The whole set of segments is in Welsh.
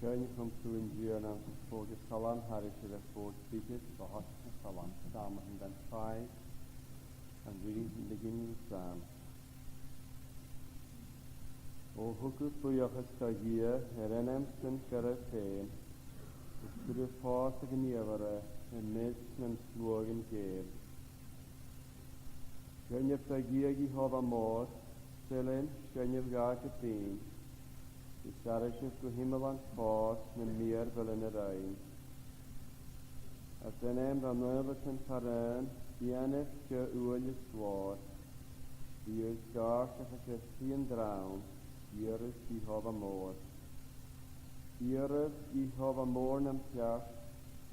Schön om te injeren voor de salam harische voor speakers behalve salam samen in den 5 and reading from the beginning of the Psalm. O hwgwch bwyachas da hir enem sy'n gyrraedd ffein ysbryd y ffos ag yn iafara yn mis mewn slwag yn geb. Schynnyf da hir i hof a môr sylyn schynnyf gag y ffyn Ysarysif go himel an ffos na mir fel yn yr ein. As enem ran nöfus yn paran, dianef gy ŵl y swar, diwys gars ach ag ysgu yn drawn, diwys i hof a môr. Diwys i hof a môr nam piach,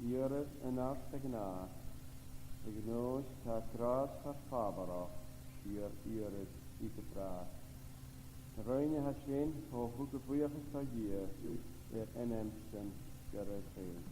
diwys yn ars ag na, ag nos ta gras ar ffabarach, diwys i gybrach. Rwy'n hasyn o hwg y fwyach ys o hir enemsyn gyrraedd ffein.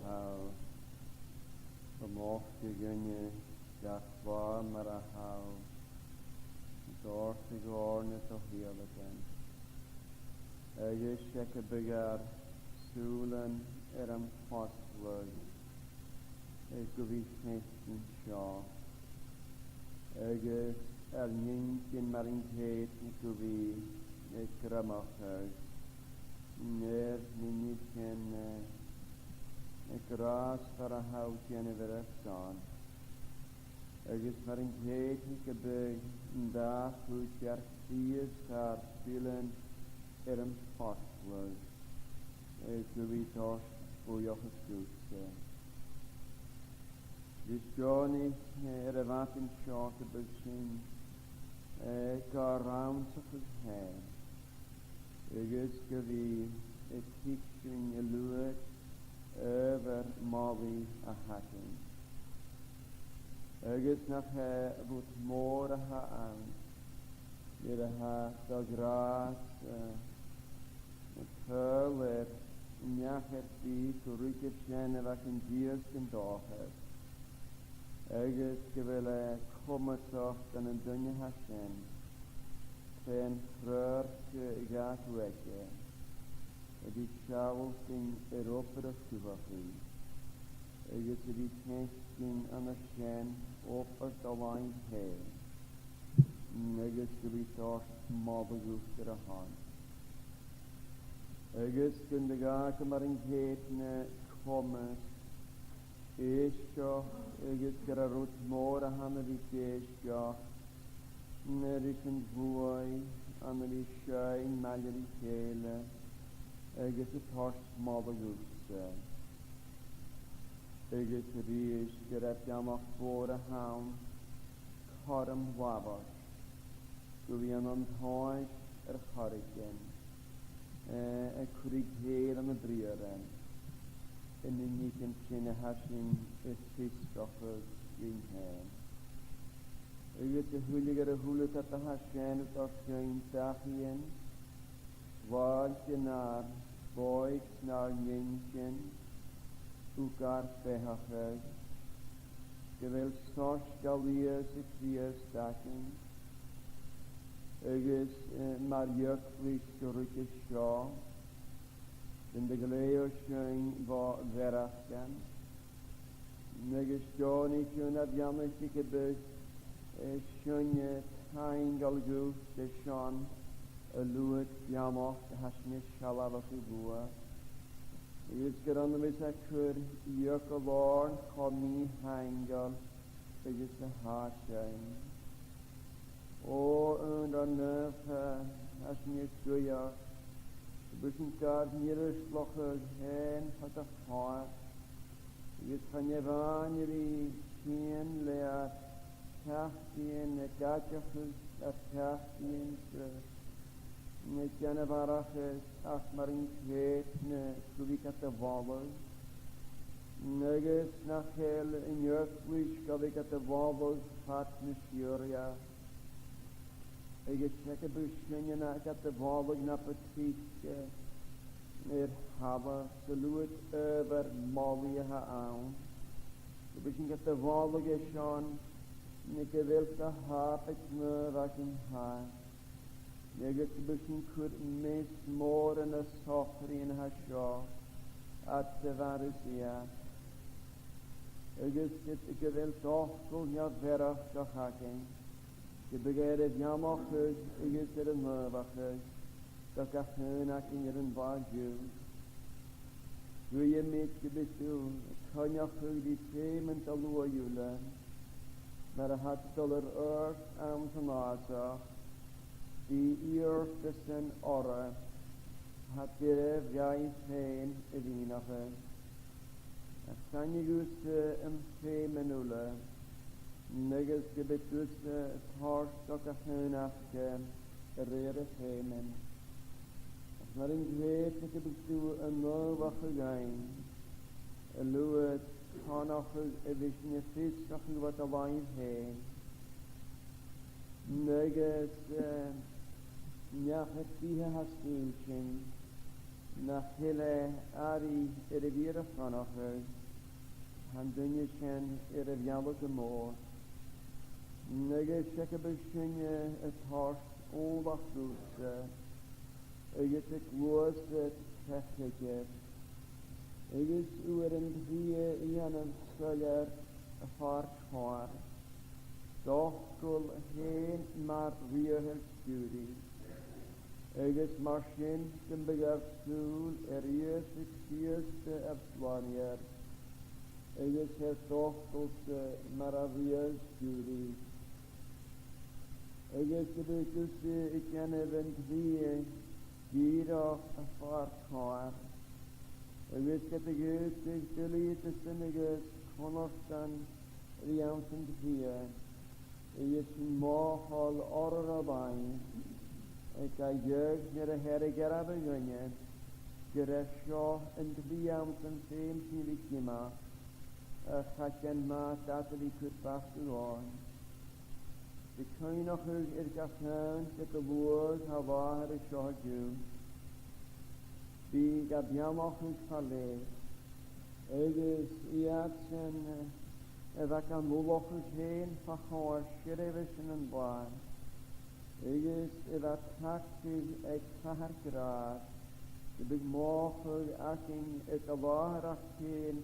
hau. Vermocht je gunje, dat waar maar a hau. Door te gorne toch heerlijken. Je schekke begar, soelen am postweg. Ik gewicht niet schaal. Je ninkin maar in geet, ik gewicht, ik ramach uit. Neer, niet kennen. Ik raas voor een houtje en weer staan. Is maar een geestelijke beug, een dag hoe je ziet haar spelen een postweg. Ik weet als hoe je gestuurd bent. Dus Johnny, wat in schoot te bezien, ik ga ruim te verheen. Ik is geweest, ik kijk in je lucht, over Molly a hacking. Is nog wat morgen aan. Je hebt de gras, het vuil, ja, het die correcte schijnen wat in diersten dag heeft. Is gewillen komen toch dan een dunne Hashem. Zijn vreugde gaat weg. Die Shawbost in Europa de Kubachi. Is die testen aan de schijn op het alleen heen. Is die toch model goed de hand. Is kunde gaan maar in geeten komen. Is ger rood morgen aan die keesja. Is een vooi aan die schijn maar die kele. Is het hart model goed. Is ries ger jammer voor de haan. Karm wabas. Doe we aan huis harriken. Ik kreeg heel aan de brieren. En in niet een kleine Hashem is visstoffen in hem. Ik weet de huiligere hulet dat de Hashem het als geen dagien. Waalt je naar, boigt naar jentjen. Elkaar verhagen. Je wilt zoals galiers ik vierstaken. Ik is maar jukvlies gerücke schaal. In de geleeuwschijn wat verrachten. Ik is jo niet zo'n dat jammer stikke bus. Schönje teingal goed de schaan. Luet jammer de hasne schalala figuur. Ik is gerande met zijn kur. Jukke loorn kan niet heingal. Ik is de haarschijn. O, en dan als je goeie, de buitenkaart hier slochen heen van de vaart. Je kan je wanneer zien leer, tachtien, het gaatje het tachtien, met jene waraches, ach maar in kweet, zoals ik de wallen. Neges nach heel in jeugdwisch, gaf ik de wallen, gaat Syria. Ik heb zeker beschingen dat ik heb de wallen naar het fietsje. Hebben ze luid over Molly aan. Ik heb de wallen geschoen. En ik wil de haap ik me wat in haar. Ik heb misschien goed mis morgen een socher in haar schoen. At de warusia. Ik wil toch goed ja verder te haken. Je begeert het jammer goed, ik is er een murwag goed. Dat ik hun ak in een baardje. Doe je met je bestuur, kan je goed die themen te loeien. Maar had het al er aan te naza. Die eerste zijn oren. Had je jij heen evenige. Het kan je goed een themen nullen. Neges gebetus tharstok a hönafke rere hemen. Als maar in geet ik bestu een novache gein. Luet kanach evisne fiskach wat alleen heen. Neges ja het die hastuchen. na hele ari vira fanacher, han dunje shen viamige moor. Nege shekke beshinje het hart oldach doetse, eget ik woos het techniker. Eget uren drie ianem skuller a fart haar. Dochgul heen maar wiehel studie. Eget marshin den begafstoel ik sierste afswanier. Eget het dochtelse maar a wiehel studie. Eget betusse ik ken even drie gira a fart haar. Eget het ik delete sinniges konoftan riamsen drie. Eget mahal orrabain. Ik ga jeugd naar de Heere gerabe gunje. Geresho en driamsen seem silikima. Gakken maat dat die kut pastuan. De koinach gafnaun dat de woord hawa de shahju. Die gabiamach falle. Eges iatsen vakan molochus heen fachor shirevischen en baan. Eges eva taktig ek faharkraat. De big mochel aking et awaharach heen.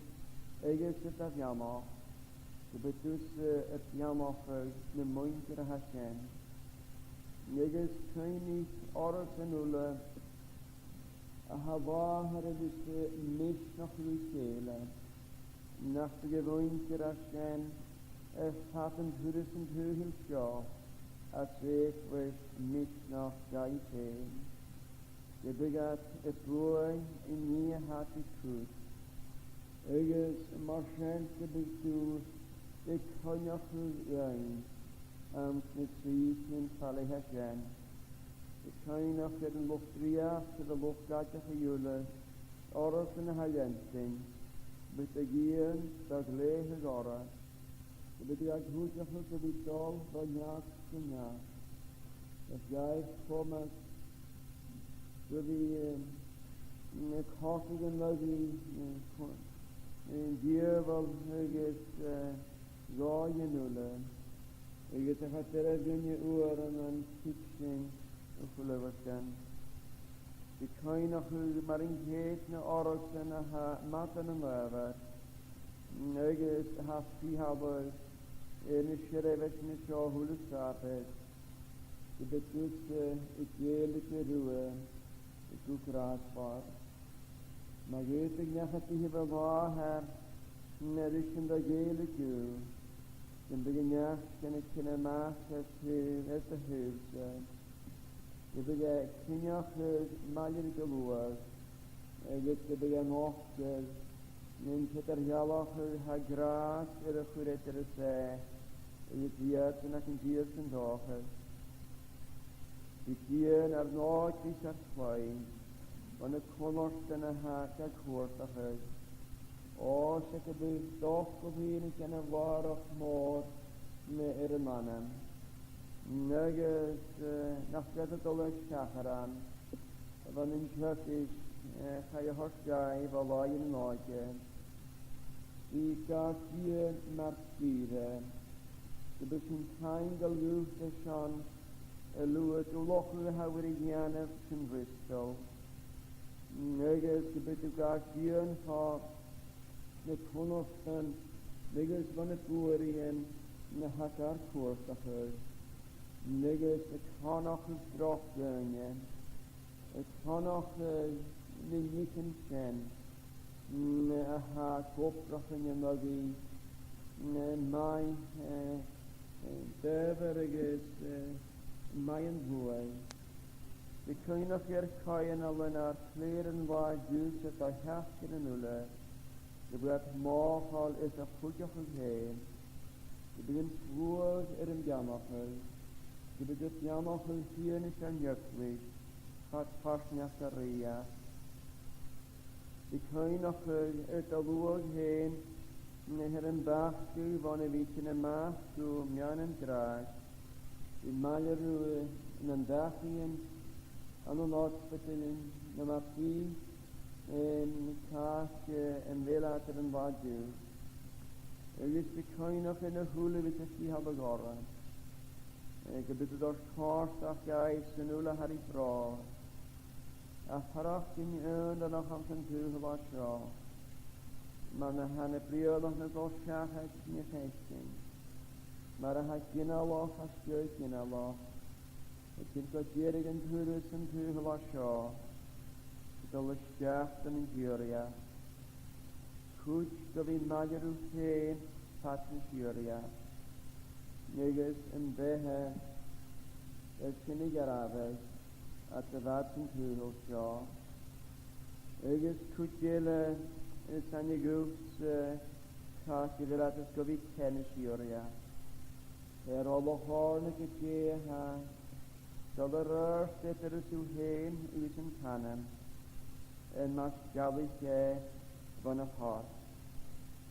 Eges et avjamach. De betusse et jamachel ne mointere Hashem. Eges könig oros en ulle. A hawahare disse mish noch lukele. Nach de gewoonte Hashem. Hatten hurrisen höhel sjå. As ik was niet nog geiteen. Je begat het rooi in je had ik goed. Eges marschente bestuur, ik kan nog goed zijn. Met zieken falle Hashem. Ik kan nog de luchtria, de luchtgatje gejulen. Oros en hajenting. Betegieren, dat lege zorgen. Je begat goed nog goed te betalen, wat jaagt. Ja, dat jij komen door die koffie en die dier wel is zaaien nullen. Ik heb het er in je oren en fietsen of gelukkig. Ik kan nog maar in het naar oorlog en naar matten en lever. Ik heb het hebben. En ik schreef niet zo hoe het staat is. De betusse, ik eerlijke ruwe, ik doe raadvaar. Maar weet ik niet dat die hebben waar, naar is in de eerlijke. Dan begin je kan ik kunnen maken het de huis. Je begint kun je maar je geloer. Je begint nog men Peter Jalacher ha gras de goede se. Het jaar en ik hier zijn dagen. Die hier naar nooit is er fijn. Want het kolorst en ha kakhoortig is. O, ze hebben toch geweest en een waardig moord met mannen. Nergens nach het al een schacheraan. Want in het is ga je horsgai waar je nooit. Ik ga hier martieren. De begin kein geluchte schon. Luet lochel houwer jane van Bristol. Nergens gebet ik ga hier van de konoften. Nergens van het boerien. Ne hakar koorsacher. Nergens het kan nog gedrocht zijn. Het kan nog niet ken. Ha koopkrachten je magi. Mijn deveriges mijn boei. De kun nog weer kaaien alleen naar kleren waar juist het hefken en ulle. De blijft morgen is een goedje heen. De begint woord in jammergel. De begint jammergel hier niet aan jukwicht. Gaat vast naar Saria. De kun nog uit de woord heen. Naar een bachje van een beetje een maas toe om jan en draag. In Maljeroe en een dagje aan een hospitalen. De mapie in cash en welater en wadu. Agus becoinach in a hula with a she habagora. Ik bid het als kaart ach gais en ula hari bra. Ach harach in dan ach am ten tuge was ja. Maar na hanne priolig na gos shahet nie feesting. Maar ha gina Allah ha skeu gina Allah. Het kind got jerig en tuurus en tuge was ja. Het alle schaft en injuria. Goed go vi mageru heen pat injuria. Negus en behe. Het kinnig arabe. At de watsen tuge ja. Negus kutjele. Is aan je goeds kaas je wil het go vi kennis juria. Alle horne gegeven ha. Zal er rust er zo heen uit een kannen. En mas gallig van een hart.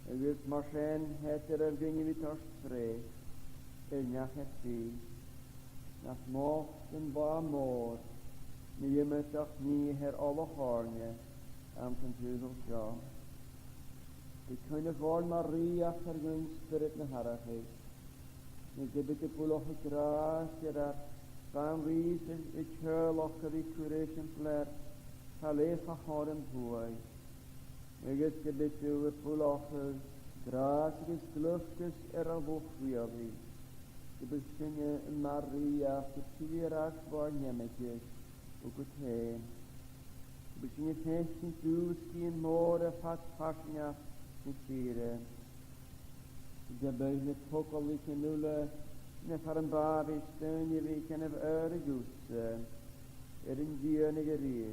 En dus marchen het er dingen wie toch spreekt. En ja het zie. Nach mocht en waar moord. Nu je moet toch niet her alle horne. Am ten tuzel ja. Ik kan voor Maria vergun spirit na harachig. Ik heb het puloch graas dat van ries het churloch die curation flair. Halefa horen boy. Ik heb het puloch graas is gluftes erboch wie. Ik besinge Maria vertieras voor nemetjes. Ook het heen. Ik besinge feesten toeski en more fat pasnia. Sire. De buiten tokkelijke nulle, ne van babi steun je wie kan have ergus, in dierenige rie.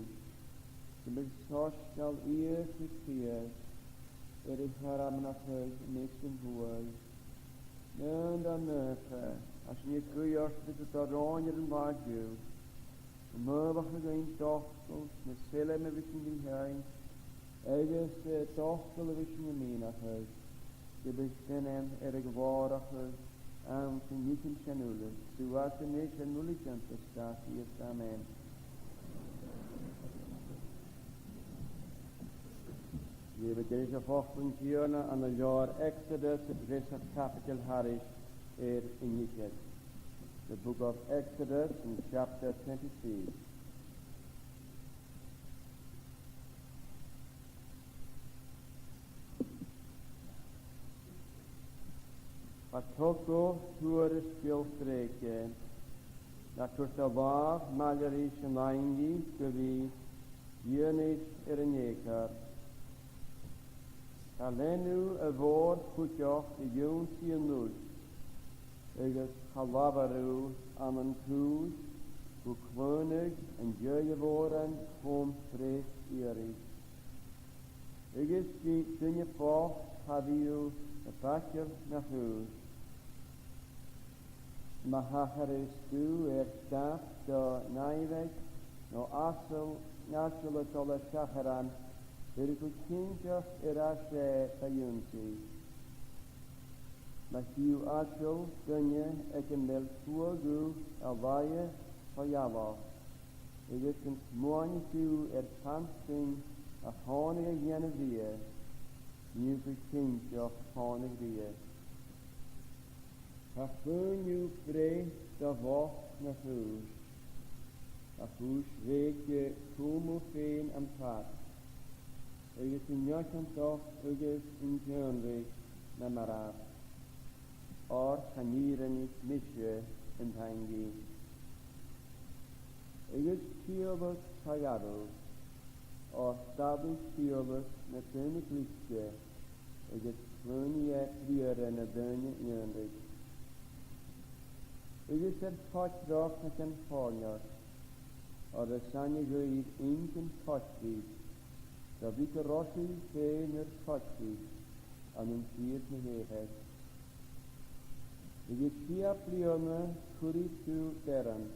De besostal eer gekeerd, is haram nach huis, meesten boei. En dan neufe, als je kujars met het oranje waardje, morgen geen tochtels, met zillen met wischen heen. Eges tochtel wischen je mee nach huis. Je bestinnen geworden aan zijn niet chanule. Zo was er niet chanule kan verstaan. Hier amen. We hebben deze volgende jaren aan het jaar Exodus, het Resort Capital Harish, in Egypt. The book of Exodus in chapter 23. Atoko toere spilstreken. Dat Kursavar, Malerish en Laingi, Gewi, Jenish Erenjekar. Alenu a woord goedjoch de jonsie en nul. Eges halavaru aan een koes, hoe kwönig en jöje woorden, kom vrees erig. Eges die dunje vocht, haviu, a pakje naar huis. Mahacharis tu staf de naivek, no asel, nasule tolle shacharan, Eriku kinjas erashe payunsi. Matthew asel, dunje, ekemel tuagu, alvaye, payava. Eges moani tu pansing, a honige genevie. Music kinjas honige vie. Hafun you vrij de wacht naar huis. Afus weet je como feen am pad. Eges in jakan toch, eges in kernweg naar maraat. Or chanieren niet misje in hangi. Eges kiobus pagado. Or stabisch kiobus met dunne kliekje. Eges klunje prieren naar dunne jernweg. Eges potdrag met een fornjar. Or de sanje geid inken potvied. Dat wieke rossi feener potvied. Aan een vierde heerheid. Eges kia plione kuri tu teran.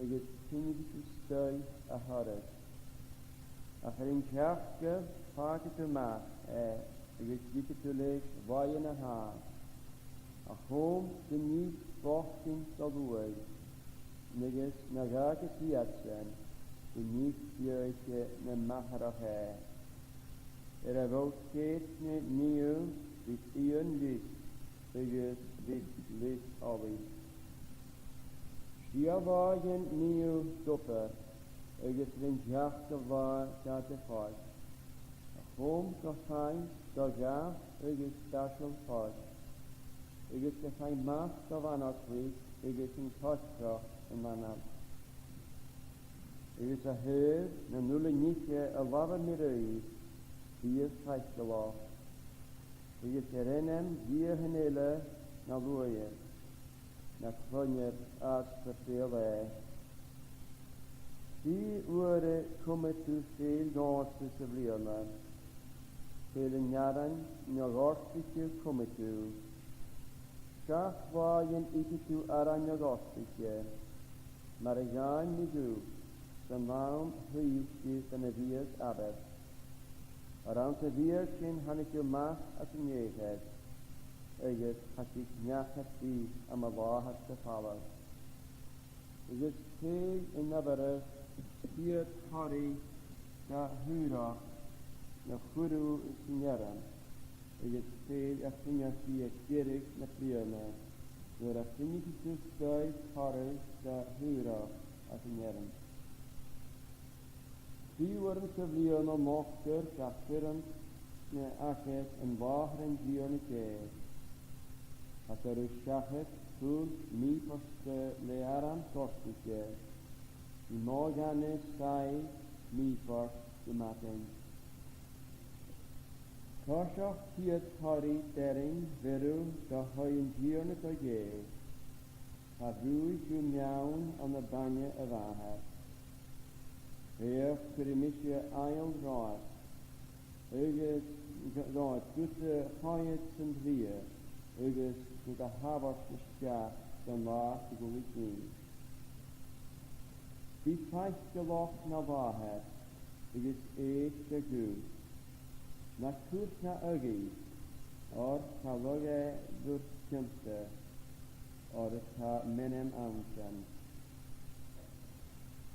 Eges tinnig stui a harret. Acher in kjafke pake te maak. Eges dikke te leeg waaien a haar. A home de niet vochting zal doen. Neges nagake siatsen. De niet jeugje ne maharahe. Bhil céitne níu bhís íon lís agus bhís lís olí. Shawbost níu dupa agus rin deach go bhar da de fáid. A chum go chain do gath agus daisiol fáid. Agus go chain mas go bhanachrí agus yn cosgrach yn manam. Agus a hyr na nula níche a lava mirui bíos haisgalach. Agus erenem dia hanela na lúie na clonir as verfeel Di ure komme tu veel dansen te vliegen. Vele jaren na gorstige komme tu. Schach waaien ikke tu aranja gorstige. Maar ik ga niet toe. Zijn naam huisje van de viers abed. Around de vierschen han ik je maag als een jeugd. Eget had ik njach het die aan mijn waar had gevallen. Ik is veel in nabere hier Harry da hura na guru sinjaran. Ik is veel affinja via kerk na prione. Door affinja te stuit Harry da hura affinjaran. Die worden te vliegen mochter kafferen na akes en waheren dionike. Als er schachet toen niet was learan torstike. Die morgane sai mi for de maten. Koshach tiet hari dering veru da hoyen gierne to ge. Havui juniaun an de banje avahat. Heer kurimisje ail raad. Uges raad gute hoyet sind wir. Uges gute havas scha dan laat de goeie. Die feistgelach na waarheid, het is echt de goed. Na kurt na ugi, or ta loge dur kjumste, or ta menem anken.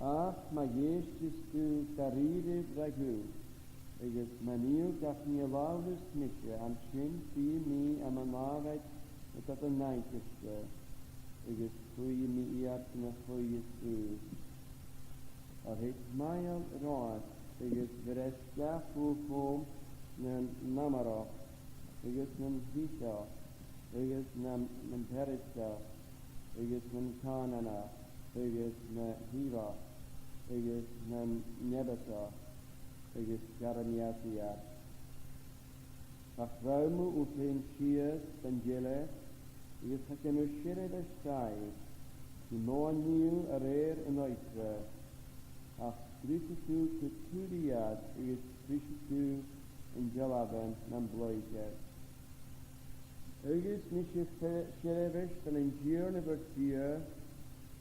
Ach, ma jeestis du taride dragu, het is maniu gaf nie laudus misje, am shin fi mi am amavet, het dat een nijnteste, het is goeie mi iat na goeie stuur. Het mijl raad, het is de slaafvoerkom een namara, het is een vita, het is een perista, het is een kanana, het is een hiva, het is een nebeta, het is garamiatia. Achwaumu upen chias tangele, het is hakenushire de stai, die moan nieuw arer en uitre. Ach, Christus Kuturiat is Christus in Jalaban nam bloike. Eges nisje sherevish van een gierne vertier,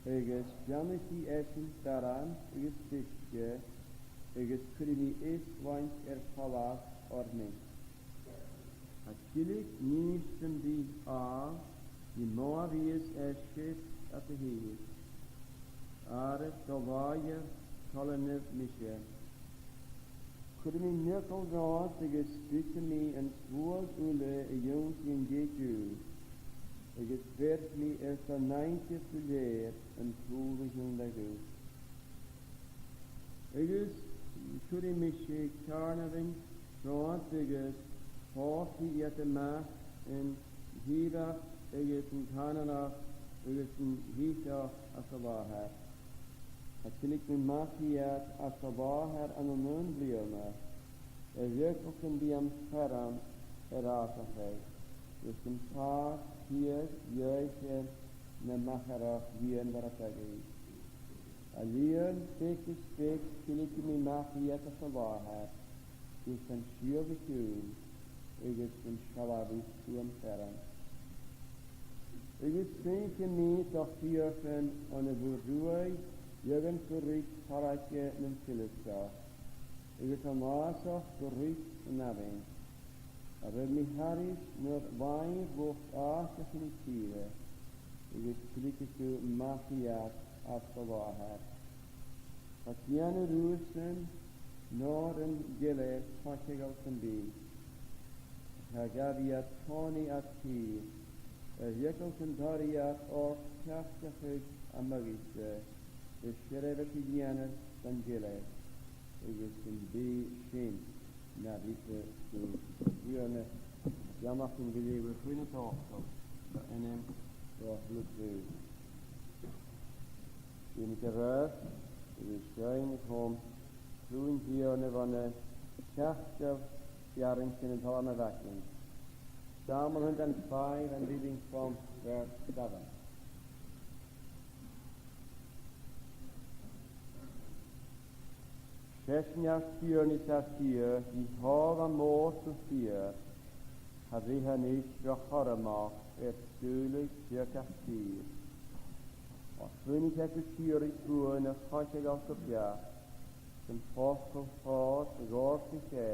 eges janiki essen daran, eges fischje, eges krimi is wans palas orning. Achillik niisten die a, die Moavies eschis at de heer. Ares dolvaje, Colonel Misha. Could me knuckle raad to get speak to me and sword ule a young in Jeju. I get spert me as a 90th year and truly young lego. I guess could me shake carnaving raad to get 40 at the mass and Hiva, I get in Canada, I get in Hita as a lahat. Toen ik mijn machiaat als de waarheid aan een noon blieme, werkelijk die am scherm eraasigheid. Dus een paar hier juiste na machara wien waar het is. Alleen steek toen ik mijn machiaat als de waarheid. Dus een schierve kuhn, ik is een schalabi toe am scherm. Ik is denken niet dat hier van een bourgeois Jürgen verriet Paratje en Philipsa. Ik het amaasach verriet nabing. Er mi haris nur wijn wocht aas definitieve. Ik het klikke machiaat als de waarheid. Het jane roesten, nor yn gilydd hollol sy'n byd. Hagafiad toni at ti, ygol sy'n doriad o'r castachyd a mygysau, y syref y tydianus sy'n gilydd, ygol sy'n byd sy'n na dditu sy'n diwrna, jamach yn gyda'i chwyn y tochol, da enam roedd lwydw. Dwi'n gyrraedd, ydw sioen y cwm, drwy'n diwrna fan y castaf jaring sy'n yn talan y fachlyn. Psalm 105 and reading from verse 7. Sesniar styr ar styr, I hof a môr sy'n styr, a ddi hynny siochor yma, stwylig sy'n a styr. Os fyny teg y styr I gwyn y choeseg o sopia, sy'n ffos o ffos y gors I lle,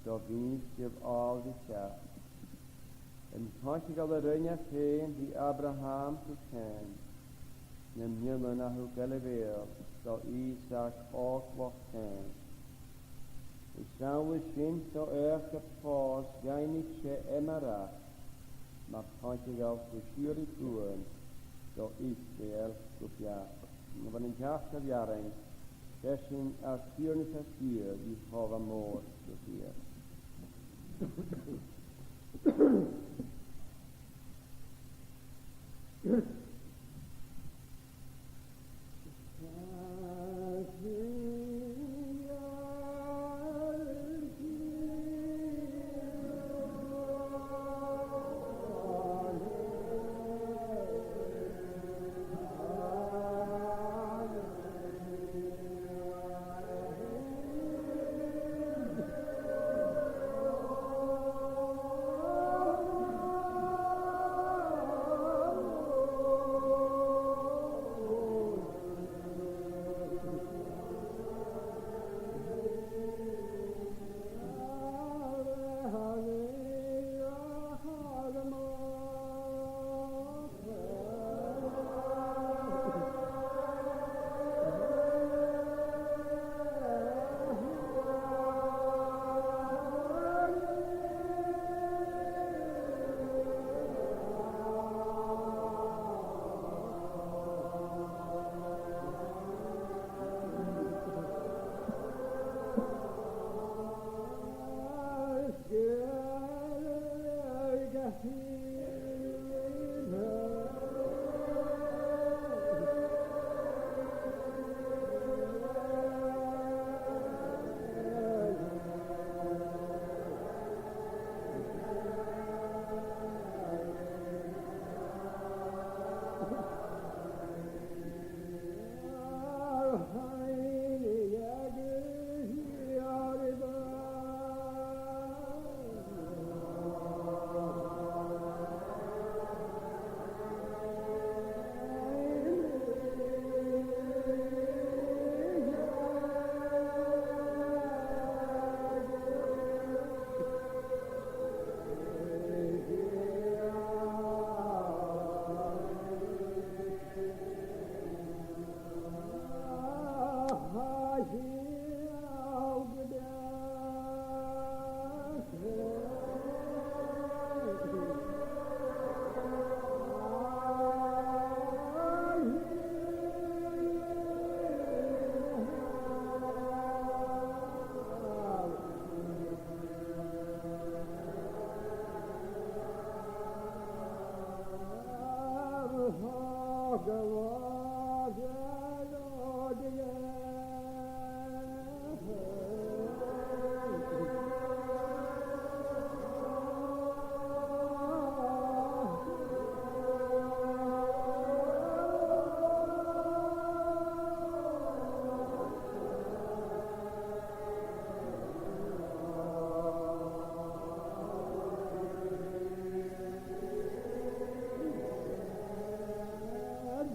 do fydd sydd all di siaf. Yn choeseg o ddyrwynia chen di Abraham sy'n chen, Nym nylyn a hw gelefel, do Isaac og loch chen. I sawl synt o eich y ffos gain I che emarach, Mae'r choeseg o sy'n I gwyn, do Israel gwbiach. Mae fan yn jach af iaring, Sesyn ar styr a styr I hof a môr sy'n styr.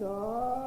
God.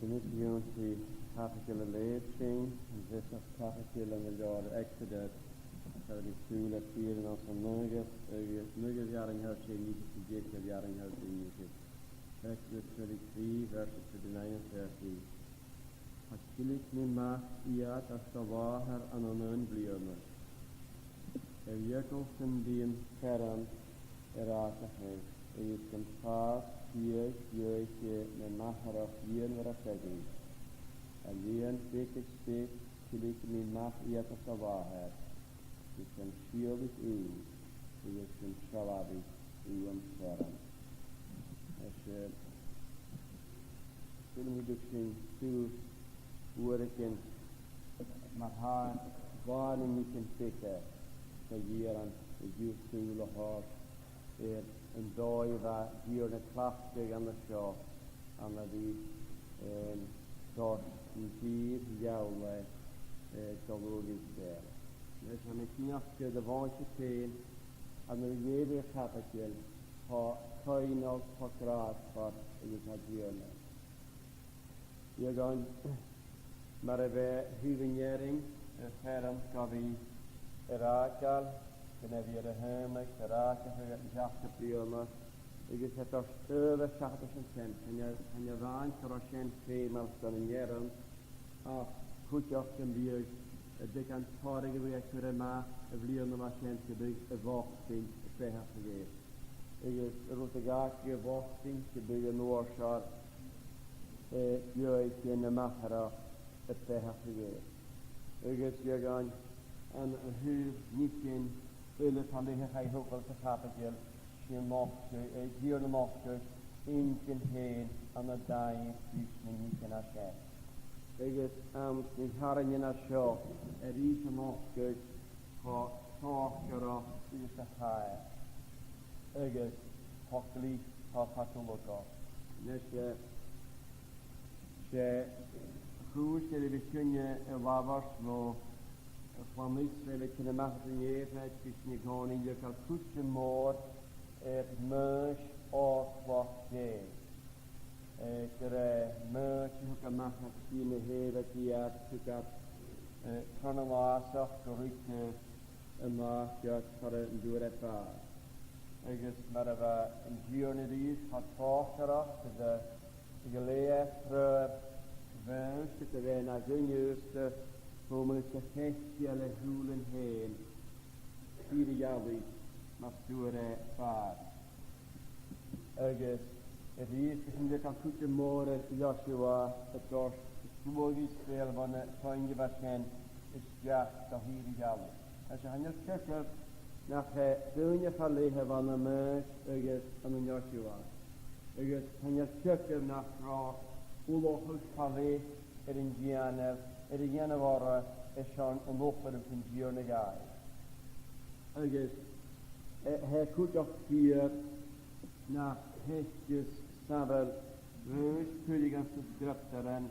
Community Catholic leiding, and this of Catholic and the Exodus, so the school at Field and also Nuggets Yaring House, you need to get the Yaring House in music. Exodus 33, verses 29 and 30. Achilles nimma iat astawaher anonon bliome. Jekosen dien Herren eratahe, is kan paas hier jeetje met maharaf hier waar seging. Alleen fikk stik til ik min mach iat astawaher. Is kan schierig is kan shalabig om Herren. Zullen we dus zien toe hoe ik in maar haar waarin ik kan pikken van hier aan de juistule haar een dooi waar hier een krachtig aan de show aan die door een vier jouwe teologisch der. Dus aan ik niet de woordje teen aan de jeder kapittel ha kein auf Vertrag was in der Diene. You're going, Marave, Huvigneering, Ferens, Gavi, Irakal, Genevia de Hermik, Iraka, Jacques Prioma. Ik heb toch steuwen, schachtig en cent. En je waan, Karashen, Femels, dan in Jeren, af, goed op zijn bier, dik aan het vorige week voor een maag, een vliegende machine, een wachting, een vergegeven. Ik heb rotegaakje wachting, een oorzaak, juist in de machara, het vergegeven. Ik heb je gaan, en hu niet in, willen van de heer Hoekels te gapen. Je mocht hier de mocht in heen aan de dag die niet in haar schijf. Ik heb niet haren in haar show en die mocht voor zorgen is de haai. Ik heb hooglijk had te lukken. Dus je goed je kun je wabers lo van Israël kunnen maken je het is niet gewoon in je kan goed moord. Meus of wat je. Meus hoe kan maken zien hebben die het zodat chronologisch correct en maakt het voor een door het paar. Ik is maar een journey had voorgeracht de geleerd wens dat wij naar de juiste komen het gestelde hulen heen. Vier jaar maar door het paar. Het is een kan goed morgen Joshua het was het logisch veel van je waarschijnlijk is ja dat hier jaar. Als je aan je kijkt naar het je verlegen van de mens van een Joshua. Het aan je kijkt naar vrouw oorlog verlegen in januari is zo'n onloper van Jonigai. Hij goed op hier naar hestjes samen wees kundigen te drukten en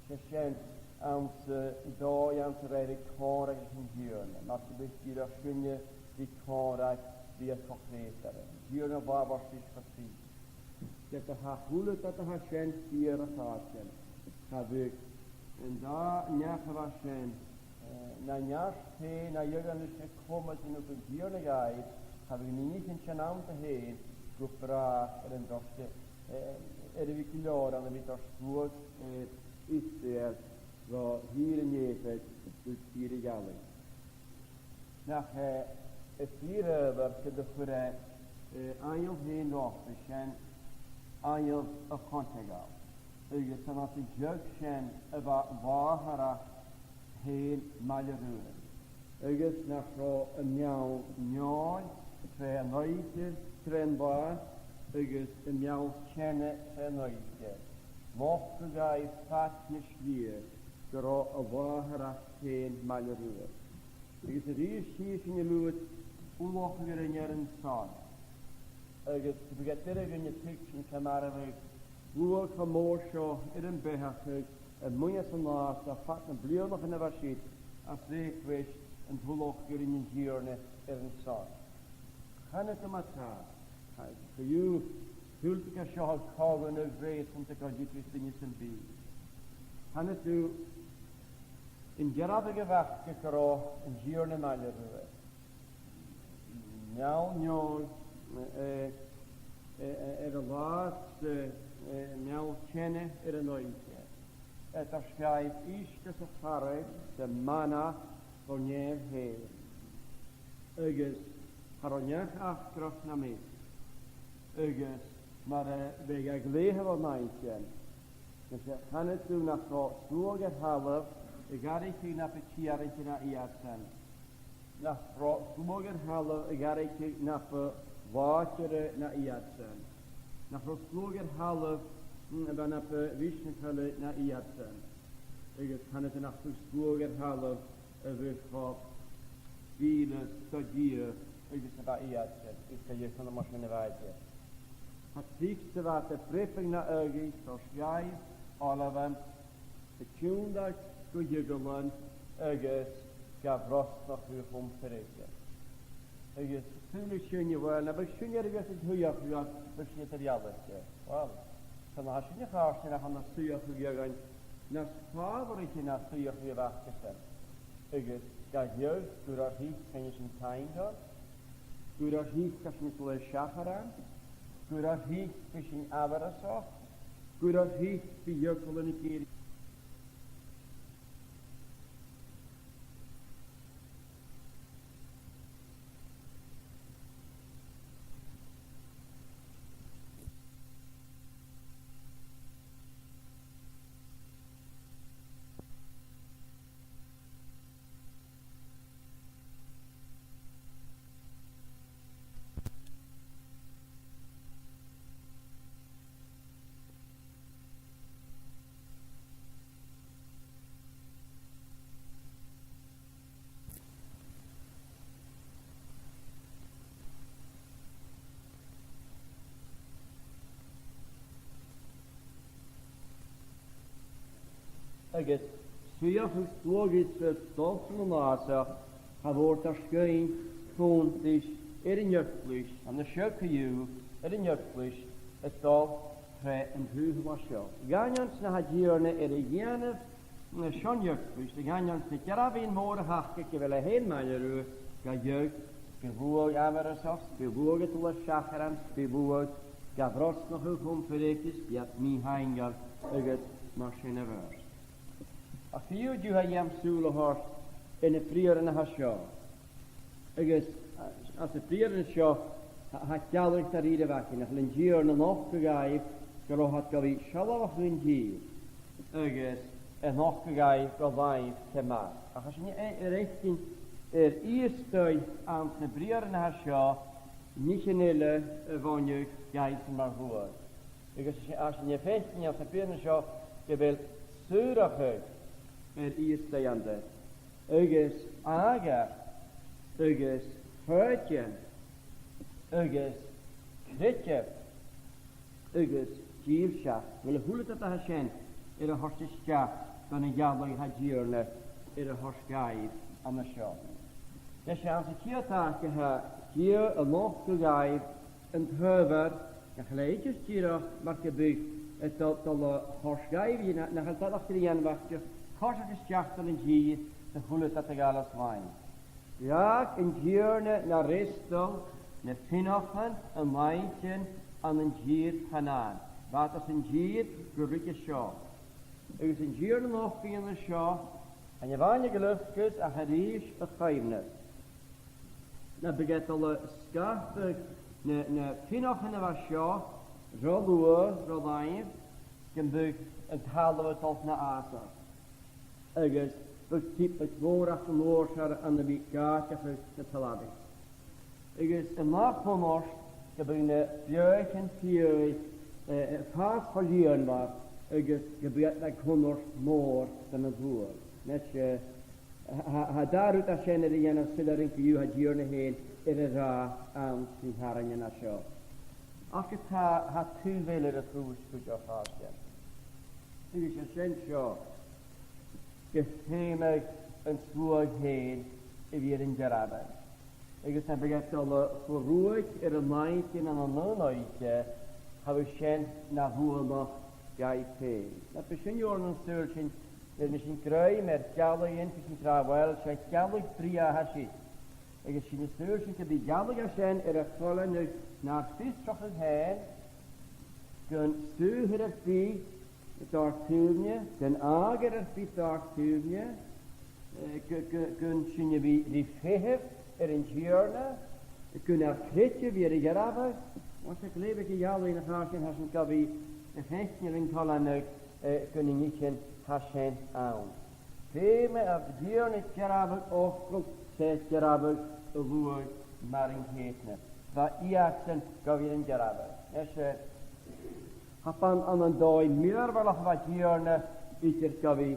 geschenk aan ze door aan te rijden koren in Jurne. Maar ze best hier dat gunje die koren die het concreet hebben. Jurne was is precies. Dat de hahulet dat de geschenk hier gaat heb ik en daar njage was zijn. Na jaar heen, na jaren gekomen zijn op een dierlijkheid, heb ik niet in zijn naam te heen, gevraagd en dacht, we klaar aan de spoor is er, wat hier in Jezus, dus hier in Jalle. Nach het hier werken de voor aan je heen nog, en aan je een konte gaan. Ik zal dat de jeugd zijn, waar heen maljeruren. Ik is naar een jou, twee nooitjes, trainbaar. Ik is een jou kennen, twee nooitjes. Mocht gij vaak niet weer, door een ware heen maljeruren. Ik is het eerst hier in je lood, oorlog weer in je staan. Ik is het begetter in je tekst in Kamareweg. Hoe ik van Morrison in een beheerlijk. En moeite van laatst, dat vat een blauw nog in de wasje, als ik wist, een volledig in een journey in zon. Ga het maar gaan. Voor jou, zult ik als je al kouden en vrees, want ik al dit wist in je zijn bier. Ga het u in gerade gewacht, ik er al een journey maar je ruwe. Nou, de laatste, nou kennen er nooit. Het schrijft is de safari, de manna van je heer. Ugus, haronjach achteraf naar mij. Ugus, maar we gaan gelegen wat meisje. Dus je gaat het doen naar vroeger half, ik ga het hier naar het tierentje naar Iatsen. Naar vroeger half, ik ga het hier naar het water naar Iatsen. Naar vroeger half, dan heb je wisselvallen naar Iatsen. Ik kan het naar de sporen halen, we gaan spelen, studeren. Ik is bij Iatsen. Ik kan je van de machine wijzen. Het liefste wat de preffing naar ogen, zoals jij, allemaal, de tjoendag, kun je gewoon, ergens, gaf rust nog weer om te rekenen. Ergens, toen is je wel, maar ik zie je dat hoe je gaat, we zien het er jaren. Wel. Tan a sin chásin a chana suach gain nas fábharit in a suach i bhachtasan. Agus ga heug gur ar híth cenne sin tainga, gur ar híth gas mis le shacharan, gur ar híth fi sin abarasach, gur ar híth fi jökul in i agus suach ys glogis fy stolsen yn asach ha fod ar sgyn ffwndis yn yrglwys am na siwc yw yn yrglwys y stol tre yn hwyd o sio. Ganions na ha diwrna y gianaf na sion yrglwys, y ganions na garafin môr a hachga gyfel a hen maen yrw ga ywg gyfwog afarasach, gyfwog y tula siacharan, gyfwog gafros na hwg hwm ffyregis biat mi haingar agad mar sy'n y fyrs. A fiw diw ha iam sŵl o hors yn y prior yn y hasio. Agus, as y prior yn y sio, ha galwyd ar i'r facin, ach lyn gyr yn och y gaif, gyr o hat gael i sialaf ach lyn gyr. Agus, yn och y gaif gael faif themar. Ach as ni eithgyn ystoi am y prior yn y hasio, nich yn yle y foniwg gaif yn mar hwyr. Agus, as ni effeithgyn as y prior yn y sio, gyfel sŵrach hwg. Ystoi ande. Agus agar, agus hyrtjen, agus krytje, agus gilsach. Wel y hwlet at a hasien y horsys giach dan y galwg ha giorne y horsgaif am y sio. Nes i am sy'n ciotach ha gir y moch y gaif yn hyfer gach leidjus girach mar gybyg y dol y horsgaif i na chael dadach gyda ian fach Korsach is jacht an gyd y hwlet at y gael os fain. Iag yn giorne na restol, na ffinochen, y maintyn, an yn gyd hanan. Fat as yn gyd gwrwyd y sio. Ys yn giorne noch fi yn y sio, an y fan y glyfgyd a chadis y chaifnod. Na bygetol y sgarthig na ffinochen y fa sio, ro lŵr, ro ddaif, gymbyg yn talwyd os na asaf. Agus, bydd typ y gwr ach yn lwr sy'r an y byd gach ach y talabi. Agus, y mach hwnnwrs, gybyg na bioech yn ffioe, ffas holion mar, agus gybyg na hwnnwrs môr dyn y ddŵr. Nes, ha darwyd a sien yr un o'r sylar yn gyw ha diwr na hen yr y ra am sy'n haran yn asio. Ac ha tu fel yr y ffrws gwyd o ffasgen. Agus, y sien sio, Gethemig yn swag hen i fi yn jarabau. Agus na bygatol y ffwrwyd yr y maint yn an o'n oedde, haw sien na hwylmoch gaeth hen. Na bysyn yw'r yn sŵr sy'n sy'n greu mae'r galw yn sy'n trafel, sy'n galw bria hasid. Agus sy'n sŵr sy'n gyda galw a sien yr y chwlen na'r ffystrach yn hen, gyn stŵr hyr y fi, dar tuvne, den ager er bit dar tuvne, gun sinje vi fehef in hjörne, gun kretje vi jarabbe, want ik leef ik jalo in hasen hasen gavi, effektje in kolane gun nichen hasen aan. Feme af hjörne jarabbe och ses jarabbe vuur maring hetne. Va iaksen gavi in jarabbe. Hapan an een doi meer wel af wat hjörne ieder gavi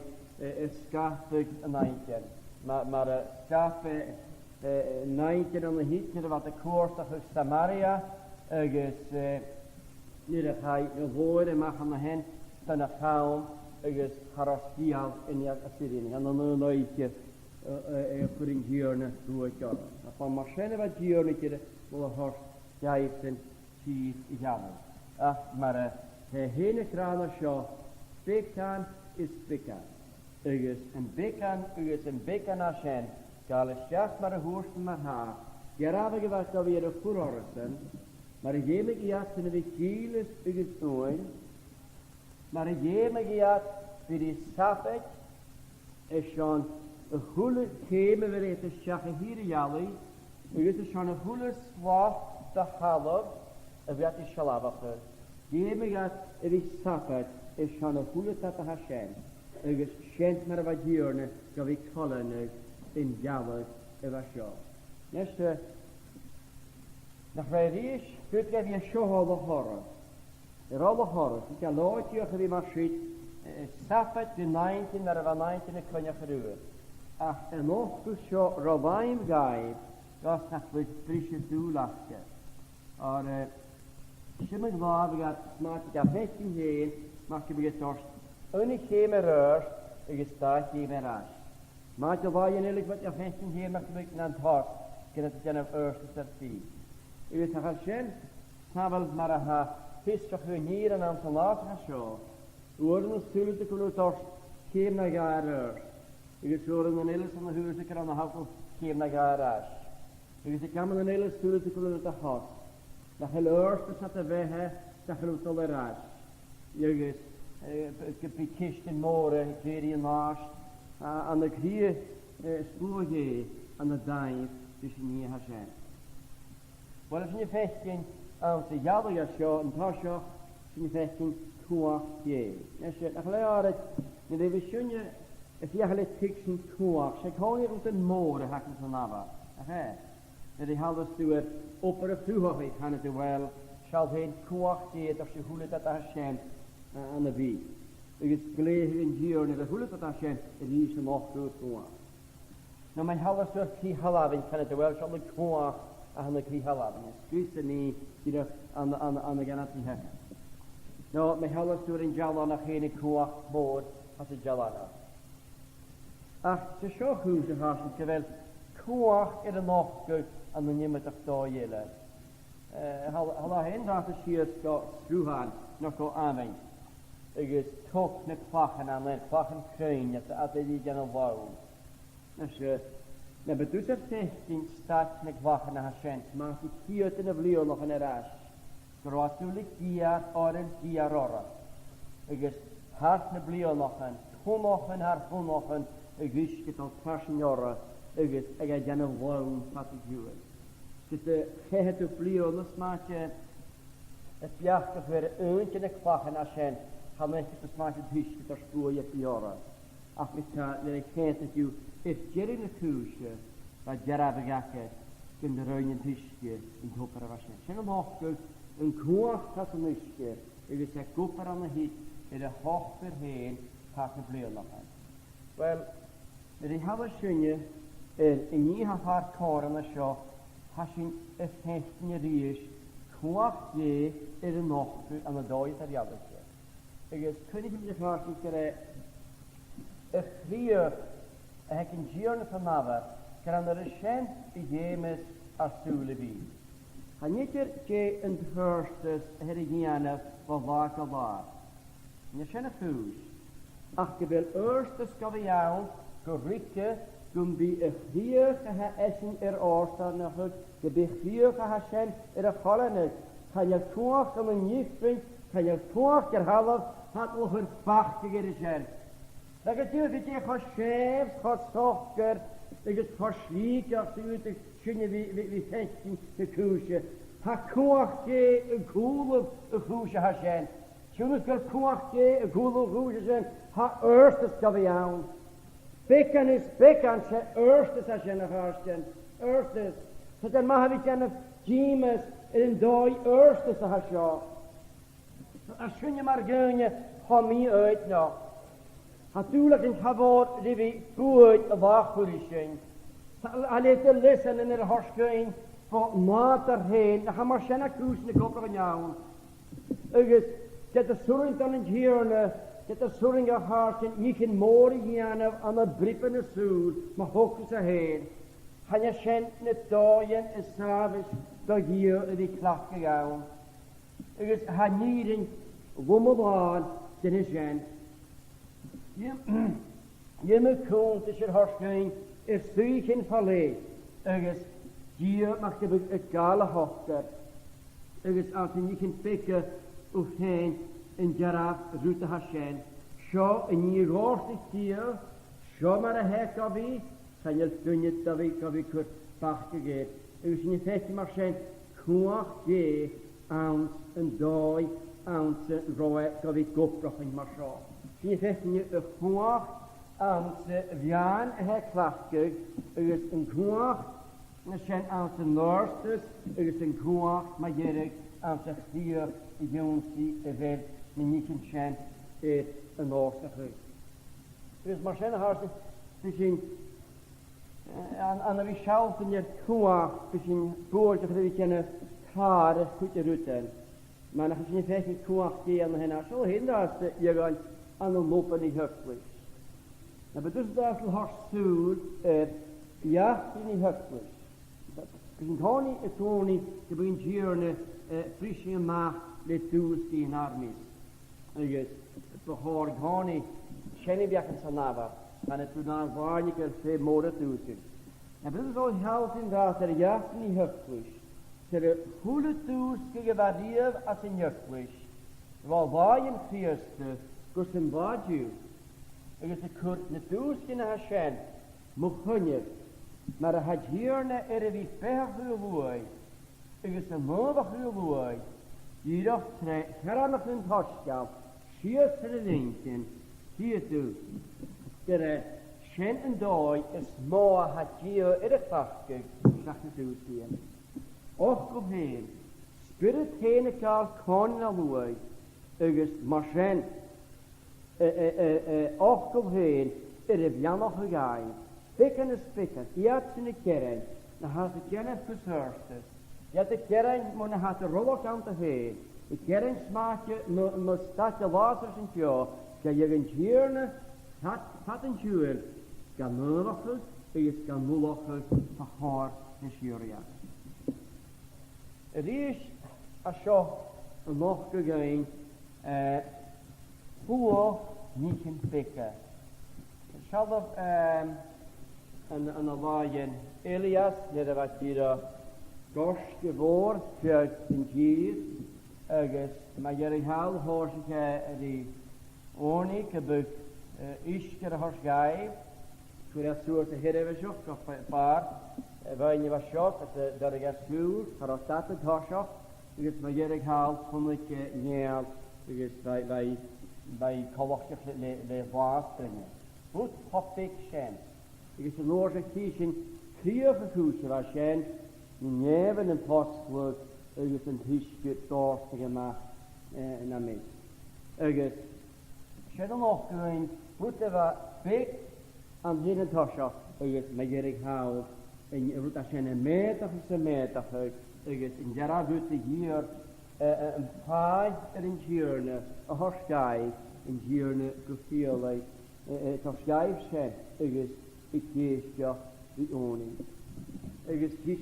skaffig een eindjen. Maar skaffe een eindjen aan de hitje wat de koorstag is Samaria. Agus nid ga je woorden mag aan de hen dan een gaum. Agus harastial in de Assyrien. En dan een eindje voor een hjörne doe ik al. Hapan machine wat hjörne kere wil horst jaiften sief i jammer. Maar he hene krana seo, becan is becan. Agus an becan a shen, gael y sias mar y hwrs mar ha, geraf ag efo go fi ar y Morrison, mar y ymig i at yn y fi gilis agus oen, mar y ymig i at fydd i safeg, Sean y hwle cêm y fydd eith y siach y hir i alu, agus Sean y hwle swaf da halof, y fi at i sialafach yr. Ymig at y fi safeg, Sean y hwle tat a hashen, agus sient mar y fa diwrna go fi colonig yn diawyd efo sio. Nes nach rhaid eich, gwyd gaf i sio hol o horus. Ol o horus, i gael oed diolch i fi mar sydd, safed di 19 ar efo 19 y cynnach yr ŵr. Ach yn ochgw sio rofaim gaib, gos nach fwyd brisio dŵlasge. O'r sy'n mynd laf i gael smart i gael fethin hyn, mach i bygyt orst. Yn i chym yr yrst, ygys da chym yr as. Mae dy fai yn ilig bod i fethin hyn, mach i bygyt na'n tors, gyda dy genaf yrst ys ar ffydd. Ygys ach al sien, safel mar a ha, hysgach hyn hir yn amser laf a sio. Oren yn sŵl dy gwnnw orst, chym na gair yrst. Ygys oren yn ilis yn y hwrs y gyda na hafel, chym na gair as. Ygys i gaman yn ilis sŵl dy gwnnw dy hos. Nach hel yrst ys at y fehe, nach hel wtol yr as. Ygys, gyda cysg yn môr, geri yn last, an y cri sbwg an y daif, dys i ni hashen. Wel, sy'n i fechgyn, am sy'n iadig a sio, yn ta sio, sy'n i fechgyn cwach ie. Nes nach le ared, ni dde fi swnio, y fiach le tig sy'n cwach, sy'n coni rwyd yn môr y hac yn sy'n afa. Ach e, nid ei haldas dwy'r opar y ffwhoch eich hanna dy wel, sial hyn cwach ie, dach sy'n hwlyd at a hashen, an y fi. Ygys gleich yn gyr nid y hwlyd at asien y fi sy'n moch drwy'r cwach. Na mae'n halas drwy'r cri halafyn can y dywel siol y cwach a hyn y cri halafyn. Ysgrys y ni gyda an y ganat i hef. No, mae'n halas drwy'r yn jalon a chyn y cwach bod at y jalana. Ach, dy sio chwys y has yn gyfel cwach i'r nochgwyd an y nymyd a'ch do iele. Hala hyn ras y sias go srwhan noch go amen. Ygys tok na clachan an le'n clachan cryn at ei gan y law. Na bydwys ar testyn stat na clachan a hasyent, ma'n ti ciot yn y flio noch yn yr as. Grotwlig diar o'r yn diar ora. Ygys hart na blio noch yn, hwnoch yn har hwnoch yn, ygys gyda'r tasyn ora, ygys ag ei gan y law pat i diwyd. Gyda chehet o flio nos ma'n y biach gyfer yn yn y clachan a hasyent, han eich ys ma'n hysg gyda'r sbwy at i ora. Ach mi ta, nid eich chent at yw, if gerin y cwsio, fa geraf ag acet, gyn dy rhaid yn hysg yn gwpar af asien. Sen am hochgwyd, yn cwach tas yn hysg, ygys e gwpar am y hyd, i'r hochfer hen, pak y blio lachan. Wel, nid eich hafa synia, yn ni hafar cor yn y sio, hasyn y ffechtyn y rhys, cwach ie, i'r nochgwyd am y doedd ar iadwyd. Ygys cynnig yn ddechrau sy'n gyda y chriwch a hec yn gyr na panafar gan yr ysiant i gymys ar sŵl y fi. Ha nidr ge yn dhyrstys her i nianaf fo ddag o ddar. Ny sy'n y ffws. Ach gyfel yrstys gof iawn gwrrica gwm bi y chriwch a ha esyn yr orsar na hwg gyda chriwch a ha sen yr y cholenig. Can yw'r cwach am y nifrin, can yw'r cwach gyr halaf hat wel hun bach gyda'r ysien. Nag ydw i wedi chos sef, chos sochger, ag ys chos slig, ag sy'n wedi sy'n fi fechyn y cwsio. Ha cwach ge y gwlwb y cwsio ha sien. Sy'n ys gael cwach ge y gwlwb y cwsio sien, ha yrstys gaf iawn. Becan se yrstys ha sien a'ch arsgen. Yrstys. Sy'n ma ha fi gen y gymas yn doi yrstys ha sio. A sy'n yma'r gynnu homi oed no. Ha dŵlag yn hafod rifi bwyd y fachwyr i sy'n. A leid y lesen yn yr horsgyn fo mat ar hen. A ha mar sy'n a cwys yn y gofraf yn iawn. Ygys, gyda sŵrin don yn hirna, gyda sŵrin a harsyn, nich yn môr i hianaf am y brip yn y sŵl, ma hwcus a hen. Hanna sy'n na doien y safys do hir ydi clach y iawn. Ygys, ha nirin Wummelwaan, den is jen. Je me koont is harskein, is suichen verlee. Agus, die mag de gale hochter. Agus, als je niet pikken of heen in jaraf rute hashen. Zo, en je roort ik hier, zo maar een hek of wie, kan je het dat ik kort pakken geef. Agus, je vet maar zijn, kwach je aan een dooi, aan zijn roe, dat ik koprach in maar zo. Je vet je een kwach aan zijn wiaan hek klachtje, agus een kwach, en zijn aan zijn noorstes, agus een kwach, maar je aan zijn vier jongens die wel niet in zijn een oorstig. Dus maar zijn hartstikke misschien aan de wisself in je kwach, misschien boordje dat we kunnen karen goed routen. Maar dan is je vijf kwach die aan hen zo hindert je gaan aan de lopen niet hupelijk. Maar dus dat is hard zoet, ja, die niet hupelijk. Misschien gewoon niet, het gewoon niet, je begint hier frisje maag, de toes die in armies. En je, het behoort gewoon niet, geen werken van nava, maar het doet naar waar je kan veel moeder toezen. En dat is al helft in dat er ja niet hupelijk. Ze goede toes gewaardeerd als een hupelijk. Wel waar je eerste, kost een badje. En je kunt niet toes in haar schen, moet hunje. Maar hij had hier een wie verhuurwoei. En je een mooie huurwoei. Die dacht, graag een hartschap. Schiet ze de linken. Hier toe. De schen en dooi is mooi had hier in de krachtje. Zag je toe zien. Och op heen. Spirit heen elkaar kon naar woei. En je maar schen. Och op heen. Er heb nog gegaan. Spikken en spikken, die had ze in de kern, dan had de kern verzorgd. Je had de kern, maar dan had de rollerkant heen. De kern smaakje, maar staat je later in het jaar. Dat je een tjerne, had een tjur. Kan nulligen, is kan nulligen, van haar en Syria. Het is, als je nog gegaan, voor niet gaan pikken. Zelf, en dan was je Elias, dat was hier gorske woord, voor een gier. Maar je haal hoor zich die oornik, heb isker hoor schijf. Voor dat soort heren we zocht, of een paar. Waar je was zocht, dat ik als vuur, maar dat het hoor zocht. Maar je haal, vond ik neer, bij kolokje de waas brengen. Goed, hop ik zijn. Ik is de Lord kiezen vier verkozen waarschijnlijk in neven en postwoord ergens een huisje doorste gemaakt naar mij. Ergens, ik heb nog gewoon goed wat big aan die tasje ergens met je hou en je moet als je een meter of een meter uit ergens in jaren doet de hier een paai en een gierne, een horschij, een gierne gevoelig, het horschij zijn ergens. Ik geef je die oning. Ik is kies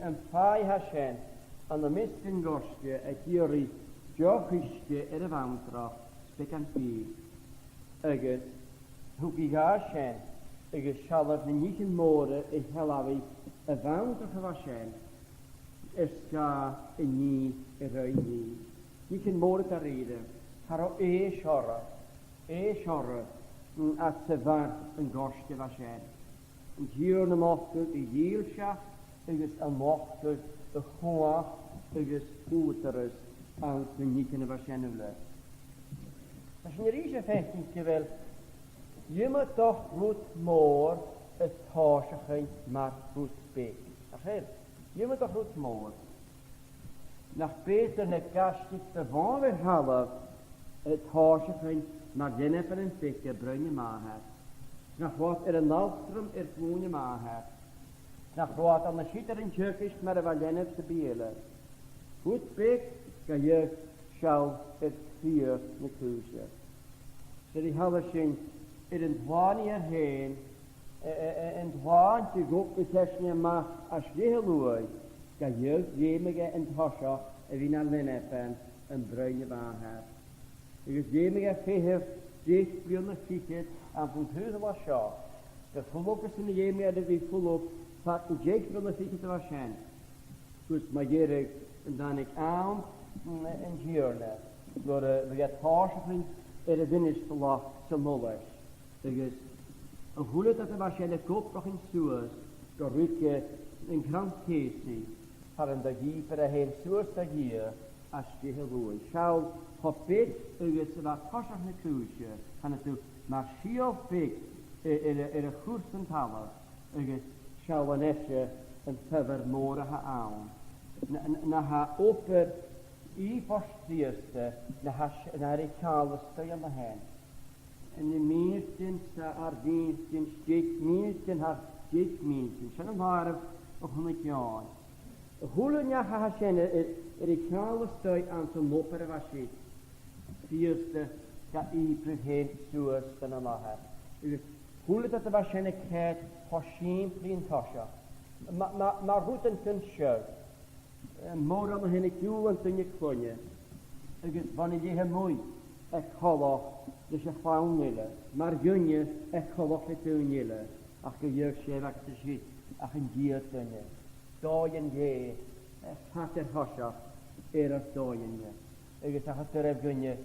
een paai hashen aan de misten gorstje, ik hier joggisje in de wantra, spek en pie. Ik is hoe ik hashen, ik is zelf niet in mode, ik helawi een wantra gewashen. Es ga in nie, niet. Niet in mode te reden, haro schorre. Als ze van een gorstje was zijn. En hier een mochten de hielschaft, en is een mochten de goa, en is voeteres, als ze niet kunnen was zijn nu. Als je een riesje vechtingje wil, je moet toch goed moor het huisje gaan met goed beek. Je moet toch goed moor. Nach Peter de kastje te van weer halen, het huisje gaan maar Jennifer en Pikke bruine maagheid. Nach wat een nalstrum woonje maagheid. Nach wat aan de schitter in tjuk is, maar waar Jennifer te bielen. Goed pik, kan je schouw het vier met kuusje. Ze die hadden zien in het waan hierheen, en het waan te goed betesten maar als je heel looi, kan je jemige en het hasje en wie naar Jennifer een bruine maagheid. Agus dhéime a féheh déch blion na fichid an fún thuúsa bhá seo. De fullogus in na dhéime a bhí fullog fat an déch blion na fichid a bhá sean. Gus ma dhéireg an danig am an dhearne. Lor a get pársaflin a vinnis lá sa molles. Agus a húlet at a bhá sean a góprach in suas go rúke in Grand Casey har an da gí per a hen suas da gí as dhéhe rúin. Siawl hobbit agus a bhá tosach na cúise hanna tú mar síol fig a chwrs an talar agus siawl an eise an fefer mór a ha awn. Na ha oper I forstieste na har I kalestøy an na hen. En I myrten sa ardinsten stik myrten har stik myrten. Sen an harf och hon ik jan. Hulen ja ha känne I kalestøy an som loper av asit. Fyrste ga I prehen suas den an her. Hulet at det var känne kät har skinplin tasha. Ma ruten kun sjø. Mór am henne kjúan tunne klonje. Agus vannig dhéhe mói cholach dus a fáunile. Mar gunje cholach le túnile. Ach go dheag sévach sa sí ach an díad tunne. Dáin dé fatar hosach as dáin dé. Agus ach a reb gunje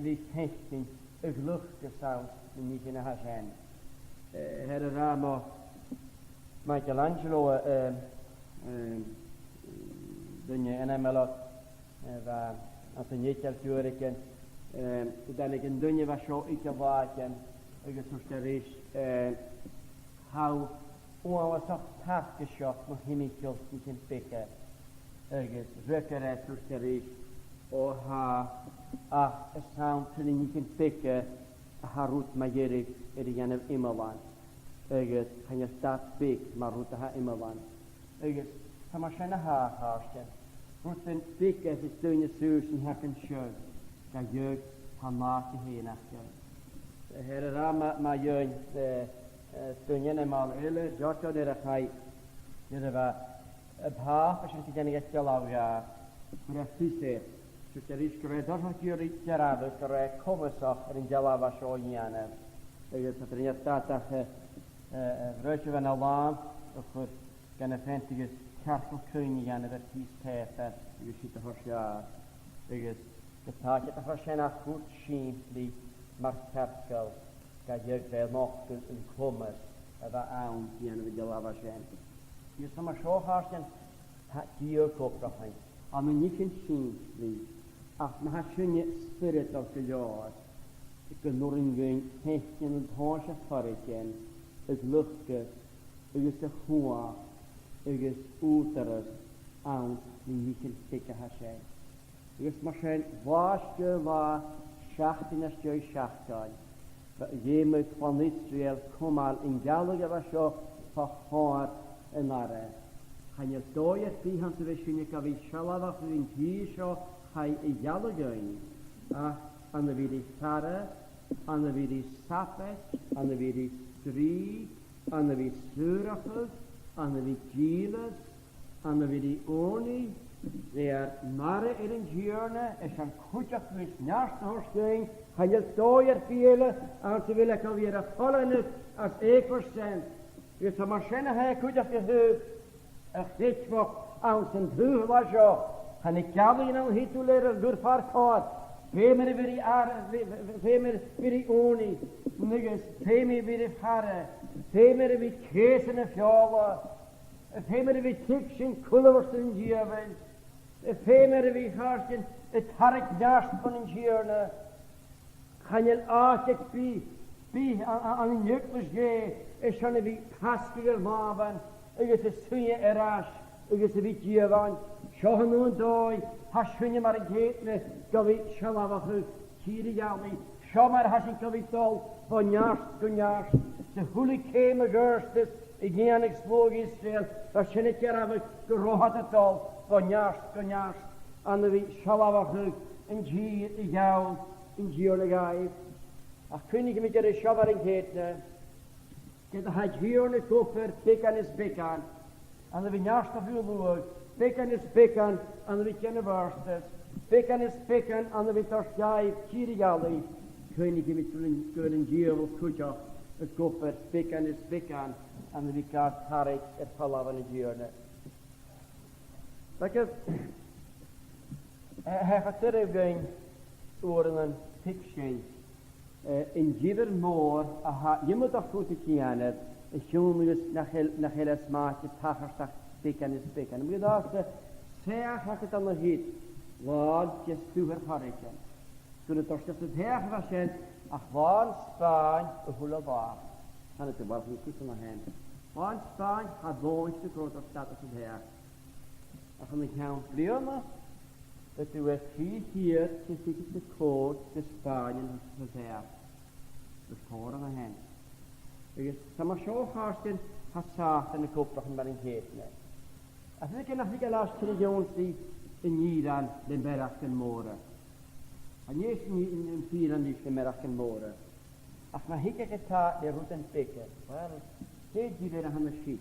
vi testing ag luchte saus na níkin a hasen. Her a rama Michelangelo dunne en emelot va at en jekel fjoriken dan ik en dunne was zo ik waken ik toesteris how was op taske shot nog himikels in pikke ergens rukere toesteris o ha sound in ik in pikke harut majerik jan imelan ergens kan je staat pik marut ha imelan ergens Tam sena ha harsten. Rutten big as it's doing the suits and happen show. Ga jeug han maak heen achter. Her rama ma jeug stunjen mal ele jotto der khai. Der va bha pas ik jani get lawa. Kur fise. Suterish kre dor ha kyori jarado kre komasa in jalawa shoyane. Het patria tata vroetje van alarm of kan fentiges Careful cwyn gan efo'r pys peth yw sydd y hosiar. Ygys, gytag y hosian a chwrt siimli mar carfel ga yw'r fel mochgyn yn cwmys efo awn gan efo'r gylaf hosian. Ygys, yma sio hosian di'r cobrachain. A mae'n nich yn siimli ac mae hosian spirit o'r gyliad. Gynwr yn gyn hechyn yn hos a fforgen ys lwchgys ygys y chwa Ygys útaras an ni nícin fica hasé. Ygys mar sin bháiste lá seachtain as deo seachtáin. Dhéimid fan Israel cumal in galag a seo tá háir in ara. Chaine dóir bíhan sa bheith sinne go bhí sealadach in tí seo chai I galagain. Ach an a bhí sara, an a bhí sapet, an a bhí strí, an a bhí súrachas, an y gilas, an y oni, mare in giorne, an kutjach vis naast horsgein, han je dooier fiele, an ze willen kan weer a vollenis as 1%. Dus a machine hij kutjach geheub, dit wat aan zijn vlucht was jo, han ik jalo in al hitu leren door farkaat, vemer weer die oni, niggas, vemer weer die fare, vemer weer kesen en fjala, vemer weer tiksen kulvers in jeven, vemer weer harsen, het hark naast van in jerne, gaan je aardig bi aan een jukles ge, is gaan we paskiger maven, ik is een sunje eras, ik is een beetje jeven, schoen nu dooi, has sunje maar een geetne, gavi shalavachu, kiri jali, schau maar has ik gavi tol, van jaars, de hule keme gerstes, ik ging aan explog Israël, dat je niet keer hebben gerohat het al, van jaars, aan de shalavachu, in jou, in Giornegai. Ach, König mit der Schawarin geetne, get a Giorne koffer, bekan is bekan, aan de vinjasta vuurloog, bekan is bekan, aan de bekende warstes, spikken is spikken, en de witte schijf, Kiriali, Könige mit Gölen Djevel, Kutja, het kopper, spikken is spikken, en de witte Tarek, het Palavan in Djerne. Lekker, hij gaat teruggaan over een picture. In Jiver Moor, je moet toch goed kennen, en jongens naar hele smaakje, tachtig, spikken is spikken. En we dachten, zeg ik het dan nog niet, wat je stuur harken. Toen het toch het her was, ach, waar Spaan, een volle waar. En het was niet goed naar hen. Waar Spaan had woont de grote stad als het her. En van de kant vleermen, dat we hier gezien de koot, de Spanje, het her. De voren naar hen. Dus, dan maar zo hartstikke, had zacht en de kop nog een geven. Als ik nog niet last van de jongens die in Nederland de bergen moren. En je is in vieren die de bergen moren. Als maar hikke getaat de routen pikken. Wel, je weer aan de schiet.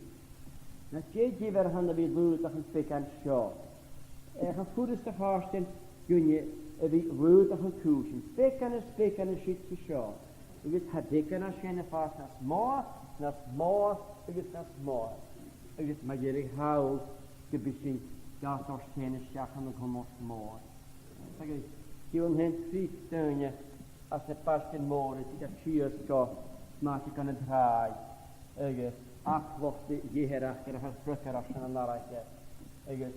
Dan je weer aan de weer dat een pik aan show. Gaan voeders te hartstikke, kun je wie rood dat een koosje. Pik en schiet te show. Je weet het dikke als je in de vast naar smaar, je weet naar smaar. Je weet maar je houdt. Je bent dat door stenen schachen en kom op mooi. Zeg ik, je wil hen friet steunen als het pas in mooi is, dat schiers gaat, maar je kan het draaien. Je aflost je herachter, het brukker als je een narretje. Je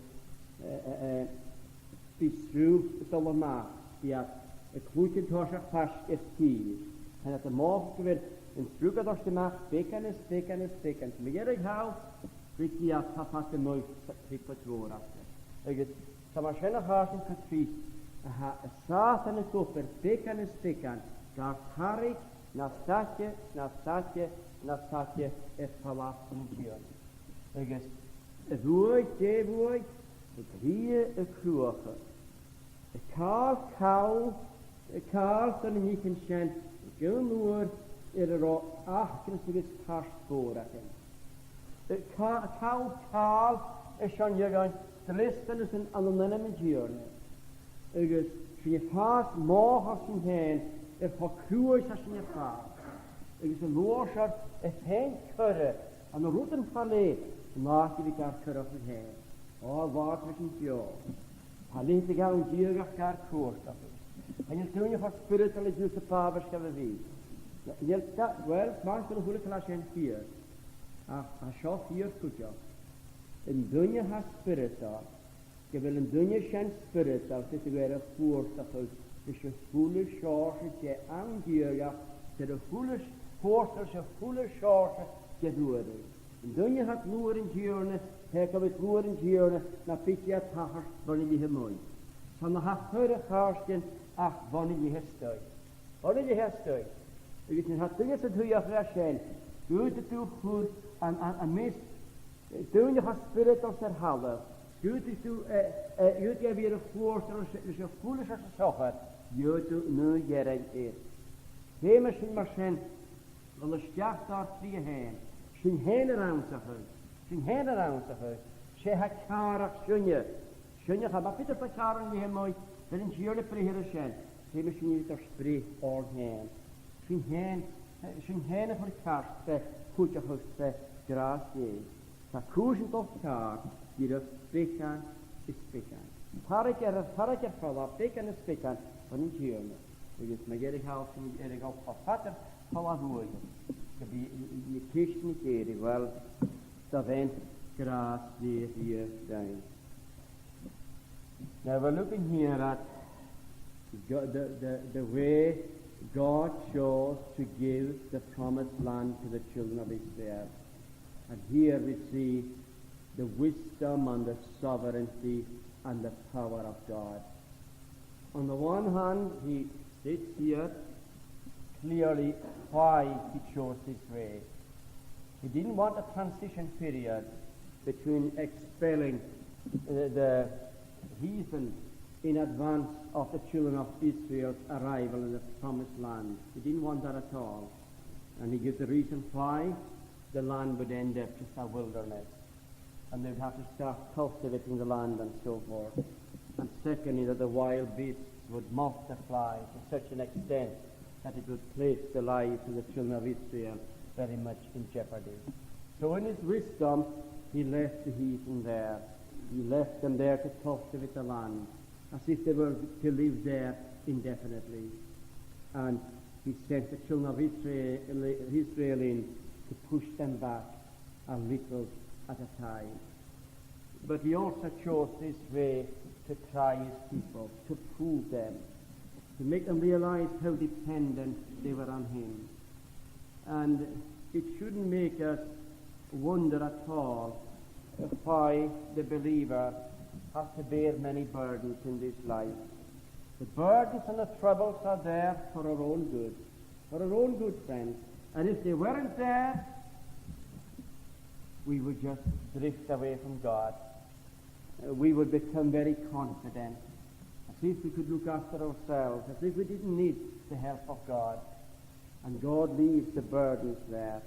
die schroef is allemaal, ja, het goedje door zich vast is kies. En dat de mogelijk weer een schroef als je maakt, spikken. Maar je houdt. Riktig ja, papa de mooi ik wat woord achter. Ik zal maar schijnen gaan in Katrice. Een zaad en een kopper, spikken. Daar harik, na stadje, het verlaat in Jön. Ik het woord, het hier een kroege. Het kaal, dan niet in schijn. Geen woord, er ook achter zich pastboren. Het kaal is aan je gaan te listen is een anoniem journey. Dus je vast morgen als je heen, het verkruis als je vaart. Dus een woordschap, het heen kurre, aan de routen verleed, maak je die kaart kurre op het heen. Oh, wat is het jou? Alleen te gaan hier elkaar koers. En je doet je van spirituele juiste pavers gaan we je dat wel, maar ik wil een goede klas in hier. Als je hier goed ja. Een dunje has spiritual. Je wil een dunje zijn spiritual. Het is weer een voorstel. Dus je voele charge je aangeeft. De voele voorstel, je voele charge je doet. Een dunje had loer in jaren. Hij kan het loer in jaren. Na pitje het hager wanneer je hem mooi. Van de hachtere hartje. Ach, wanneer je herstelt. Wanneer je herstelt. Dus je had dunje het hoe je afraschen. Doe het toe goed. En meest, toen je gaat spirit als herhalen, doe het toe, je weer een voorstel, dus je voelt als je zegt, je doet nu jaren is. Geen maar zijn, want de stad daar vliegen heen, zijn heen eraan zeggen, ze heeft karig, schunje gaat, maar Pieter van karig niet mooi, dat is jullie preheren zijn, ze misschien niet als spree orheen, zijn heen voor karst, goed je goed, grazie. Sa kusen tot kaart, die er spikken is spikken. Harker vallen, spikken is spikken, van een journey. Dus met jullie hout, jullie ook van vader, vallen woorden. Je kiest niet eerder, wel, dat wens grazie hier zijn. Now we're looking here at the way God chose to give the promised land to the children of Israel. And here we see the wisdom and the sovereignty and the power of God. On the one hand, he states here clearly why he chose this way. He didn't want a transition period between expelling the heathen in advance of the children of Israel's arrival in the promised land. He didn't want that at all. And he gives the reason why the land would end up just a wilderness. And they'd have to start cultivating the land and so forth. and secondly, that the wild beasts would multiply to such an extent that it would place the lives of the children of Israel very much in jeopardy. So in his wisdom, he left the heathen there. He left them there to cultivate the land, as if they were to live there indefinitely. And he sent the children of Israel in to push them back a little at a time. But he also chose this way to try his people, to prove them, to make them realize how dependent they were on him. And it shouldn't make us wonder at all why the believer has to bear many burdens in this life. The burdens and the troubles are there for our own good, friends. And if they weren't there, we would just drift away from God. We would become very confident, as if we could look after ourselves, as if we didn't need the help of God. And God leaves the burdens there.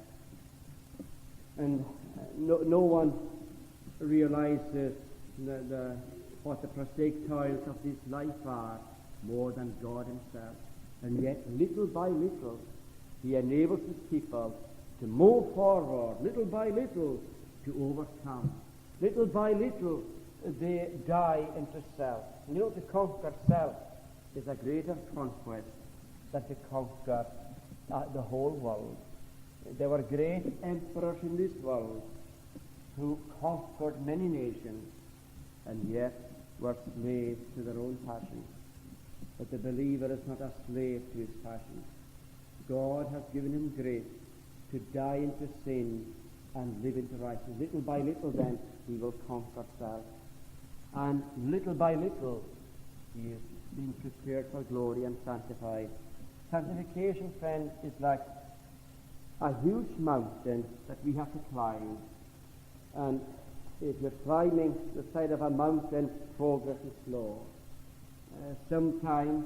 And no one realizes what the prosaic toils of this life are more than God himself. And yet, little by little, he enables his people to move forward, little by little, to overcome. Little by little, they die into self. You know, to conquer self is a greater conquest than to conquer the whole world. There were great emperors in this world who conquered many nations and yet were slaves to their own passions. But the believer is not a slave to his passions. God has given him grace to die into sin and live into righteousness. Little by little, then, he will conquer self. And little by little, he is being prepared for glory and sanctified. Sanctification, friend, is like a huge mountain that we have to climb. And if you're climbing the side of a mountain, progress is slow. Sometimes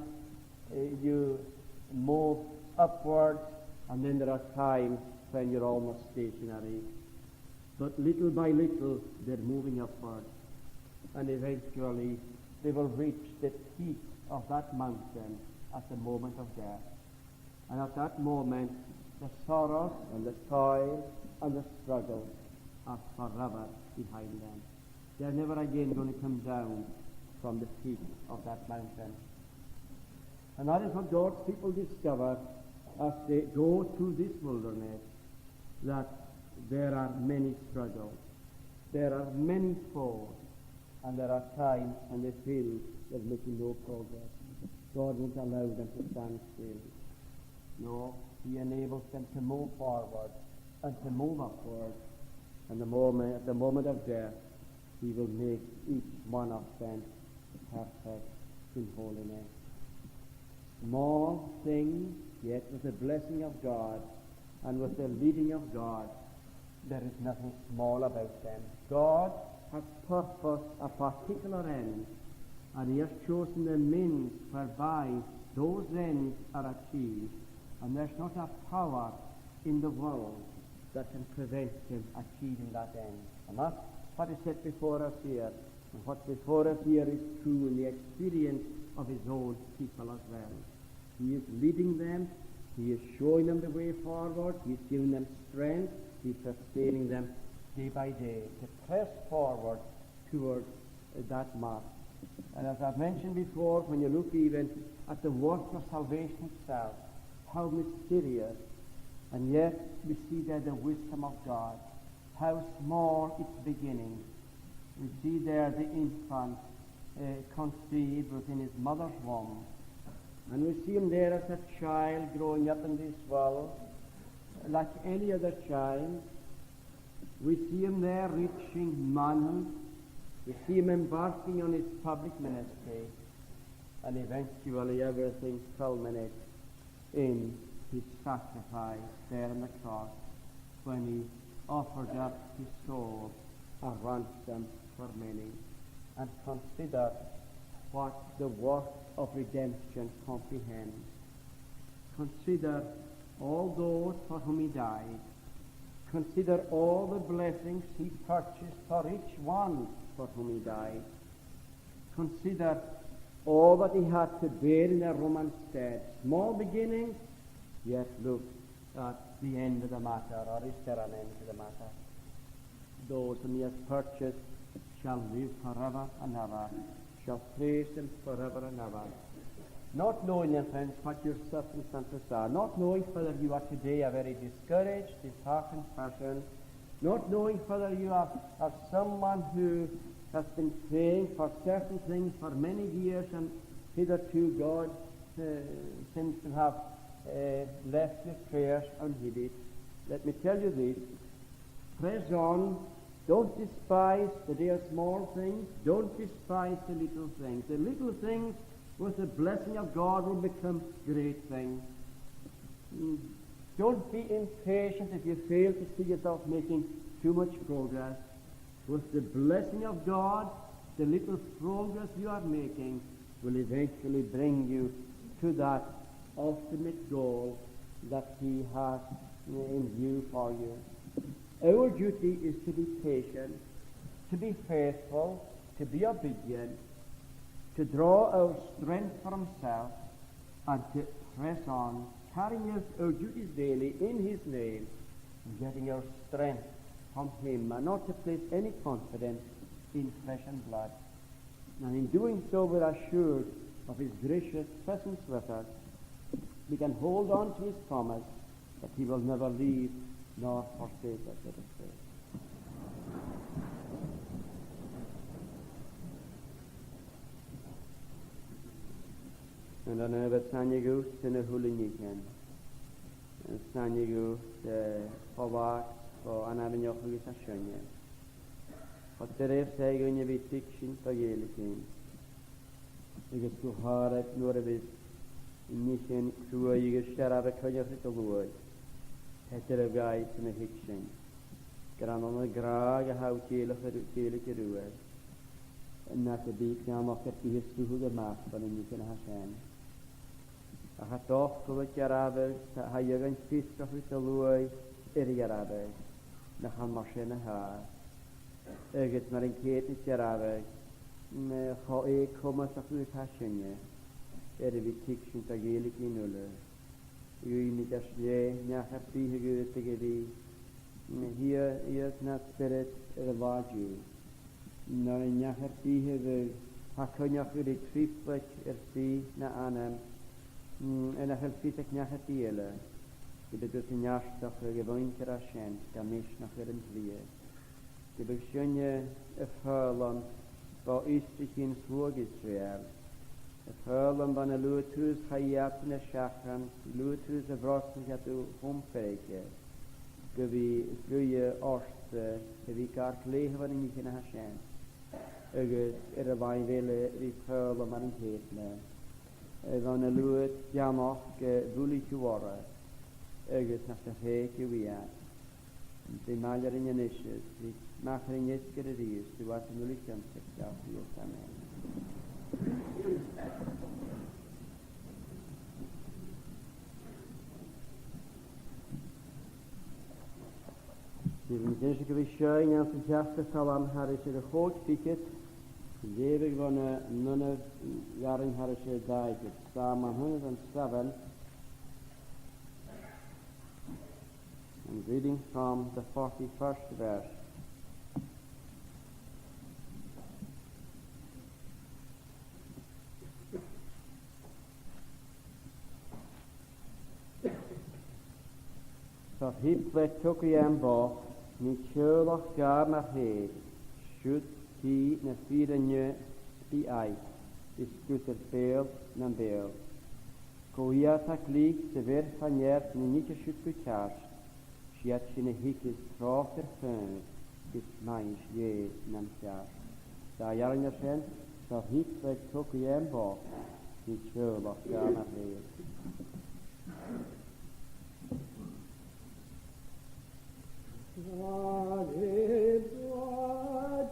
you move upwards, and then there are times when you're almost stationary. But little by little, they're moving upwards. And eventually, they will reach the peak of that mountain at the moment of death. And at that moment, the sorrows and the toil and the struggle are forever behind them. They're never again going to come down from the peak of that mountain. And that is what God's people discover as they go through this wilderness, that there are many struggles, there are many foes, and there are times when they feel they're making no progress. God won't allow them to stand still. No, he enables them to move forward and to move upward. And at the moment of death, he will make each one of them perfect in holiness. Small things, yet with the blessing of God and with the leading of God, there is nothing small about them. God has purposed a particular end, and he has chosen the means whereby those ends are achieved, and there's not a power in the world that can prevent him achieving that end. And that's what is set before us here. And what's before us here is true in the experience of his own people as well. He is leading them, he is showing them the way forward, he is giving them strength, he is sustaining them day by day to press forward towards that mark. And as I've mentioned before, when you look even at the work of salvation itself, how mysterious, and yet we see there the wisdom of God, how small its beginning. We see there the infant conceived within his mother's womb, and we see him there as a child growing up in this world like any other child. We see him there reaching manhood. We see him embarking on his public ministry, and eventually everything culminates in his sacrifice there on the cross, when he offered up his soul a ransom for many. And consider what the work of redemption comprehends. Consider all those for whom he died. Consider all the blessings he purchased for each one for whom he died. consider all that he had to bear in a Roman state. Small beginnings, yet look at the end of the matter, or is there an end to the matter? Those whom he has purchased shall live forever and ever, shall praise him forever and ever. Not knowing, then, friends, what your circumstances are, not knowing whether you are today a very discouraged, disheartened person, not knowing whether you are someone who has been praying for certain things for many years, and hitherto God seems to have left your prayers unheeded. Let me tell you this: press on. Don't despise the dear small things. Don't despise the little things. The little things, with the blessing of God, will become great things. Don't be impatient if you fail to see yourself making too much progress. With the blessing of God, the little progress you are making will eventually bring you to that ultimate goal that He has in view for you. Our duty is to be patient, to be faithful, to be obedient, to draw our strength from Himself, and to press on, carrying out our duties daily in His name, and getting our strength from Him, and not to place any confidence in flesh and blood. And in doing so, we're assured of His gracious presence with us. We can hold on to His promise that He will never leave nor forsake us, let us pray. And I know that Sanyagus in a Hulinikan, and Sanyagus Hovat for Anavinochus Ashonia. What the rest say when you be fiction for Yelikin. You get too hard at Norvis, Nishan, Krua, you get shut out of Koyafit of the word. Heter of guys in a hiction. Gran on the grag, a how tailor for Taylor, and not the beak now mock at the history of the map, but in you can Hashem. I had off to the Yarabes, how you're going to fish off with the Louis, Yarabes, Nahan Marshena Ha. Get married Kate Yarabes, how a commerce of the passion, every fiction to Gaelic in Uller. You meet us there, Nahapi, who go together. Here is not spirit reward you. No, Nahapi, who Hakonyak with a triplet, see, na Anam. En a helfitek Nahapi, with the Dutinashach, a winter ashen, Gamish nach ihren Klie. Die beschönje a Furlon, vor Österreichins Burg Israel. A Furlon van a Lutus Hayat in a Shachan, Lutus a Vrossen hat u Humpereke. Gewi Fluje Orste, wie gar Klehe van in Nichen Hashem. Ögus a Weinwelle, wie Furlon van in Ketle. Van a Lut Jamach, Bulli Kuwara. Ögus nach der Heke Wiat. Die Maler in Janisches, die Macher in Jeskereries, die warten nur nicht am Sektor, die ist Amen. Die Menschen gewissen, als die Jaffe Salam Harische de Hoog ticket, levig van nunne jaren Harische Dijket, Psalm 107, and reading from the 41st verse. So hipweg took I am bo, ni kjølach gar nach he, should he na firanje die ei, is skutter veel na beel. Koia tak lik se ver van jert ni niet should bekast. Siat sin a hikis trocher fön, is mais je nam jaar. Da jaren sen, so hipweg took I am bo, ni kjølach gar nach he. God is what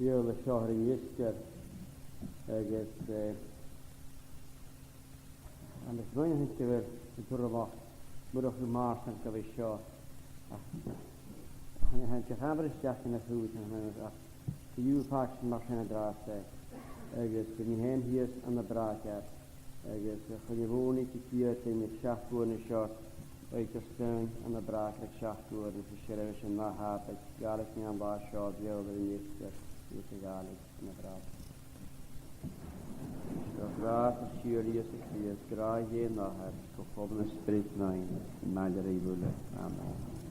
Fiol y siohr i ysgr agos am ys mwyn hyn gyfer y dwr o moch mwrwch yw Morrison gyfer sio han hyn gych amr ysgach yn y ffwyd yn hyn y yw pach sy'n march yn y dras agos gyn i hen hys yn y bragar agos chyd i fwn i gyfyd yn y siachgwr yn y sio o'i gysgyn yn y bragar siachgwr yn y siarad yn mahab ag gael ni am ba sio diol yn y ysgr yn y brad. Graag is Julius is graag je naar het gekomen spirit mijn, mijn Amen.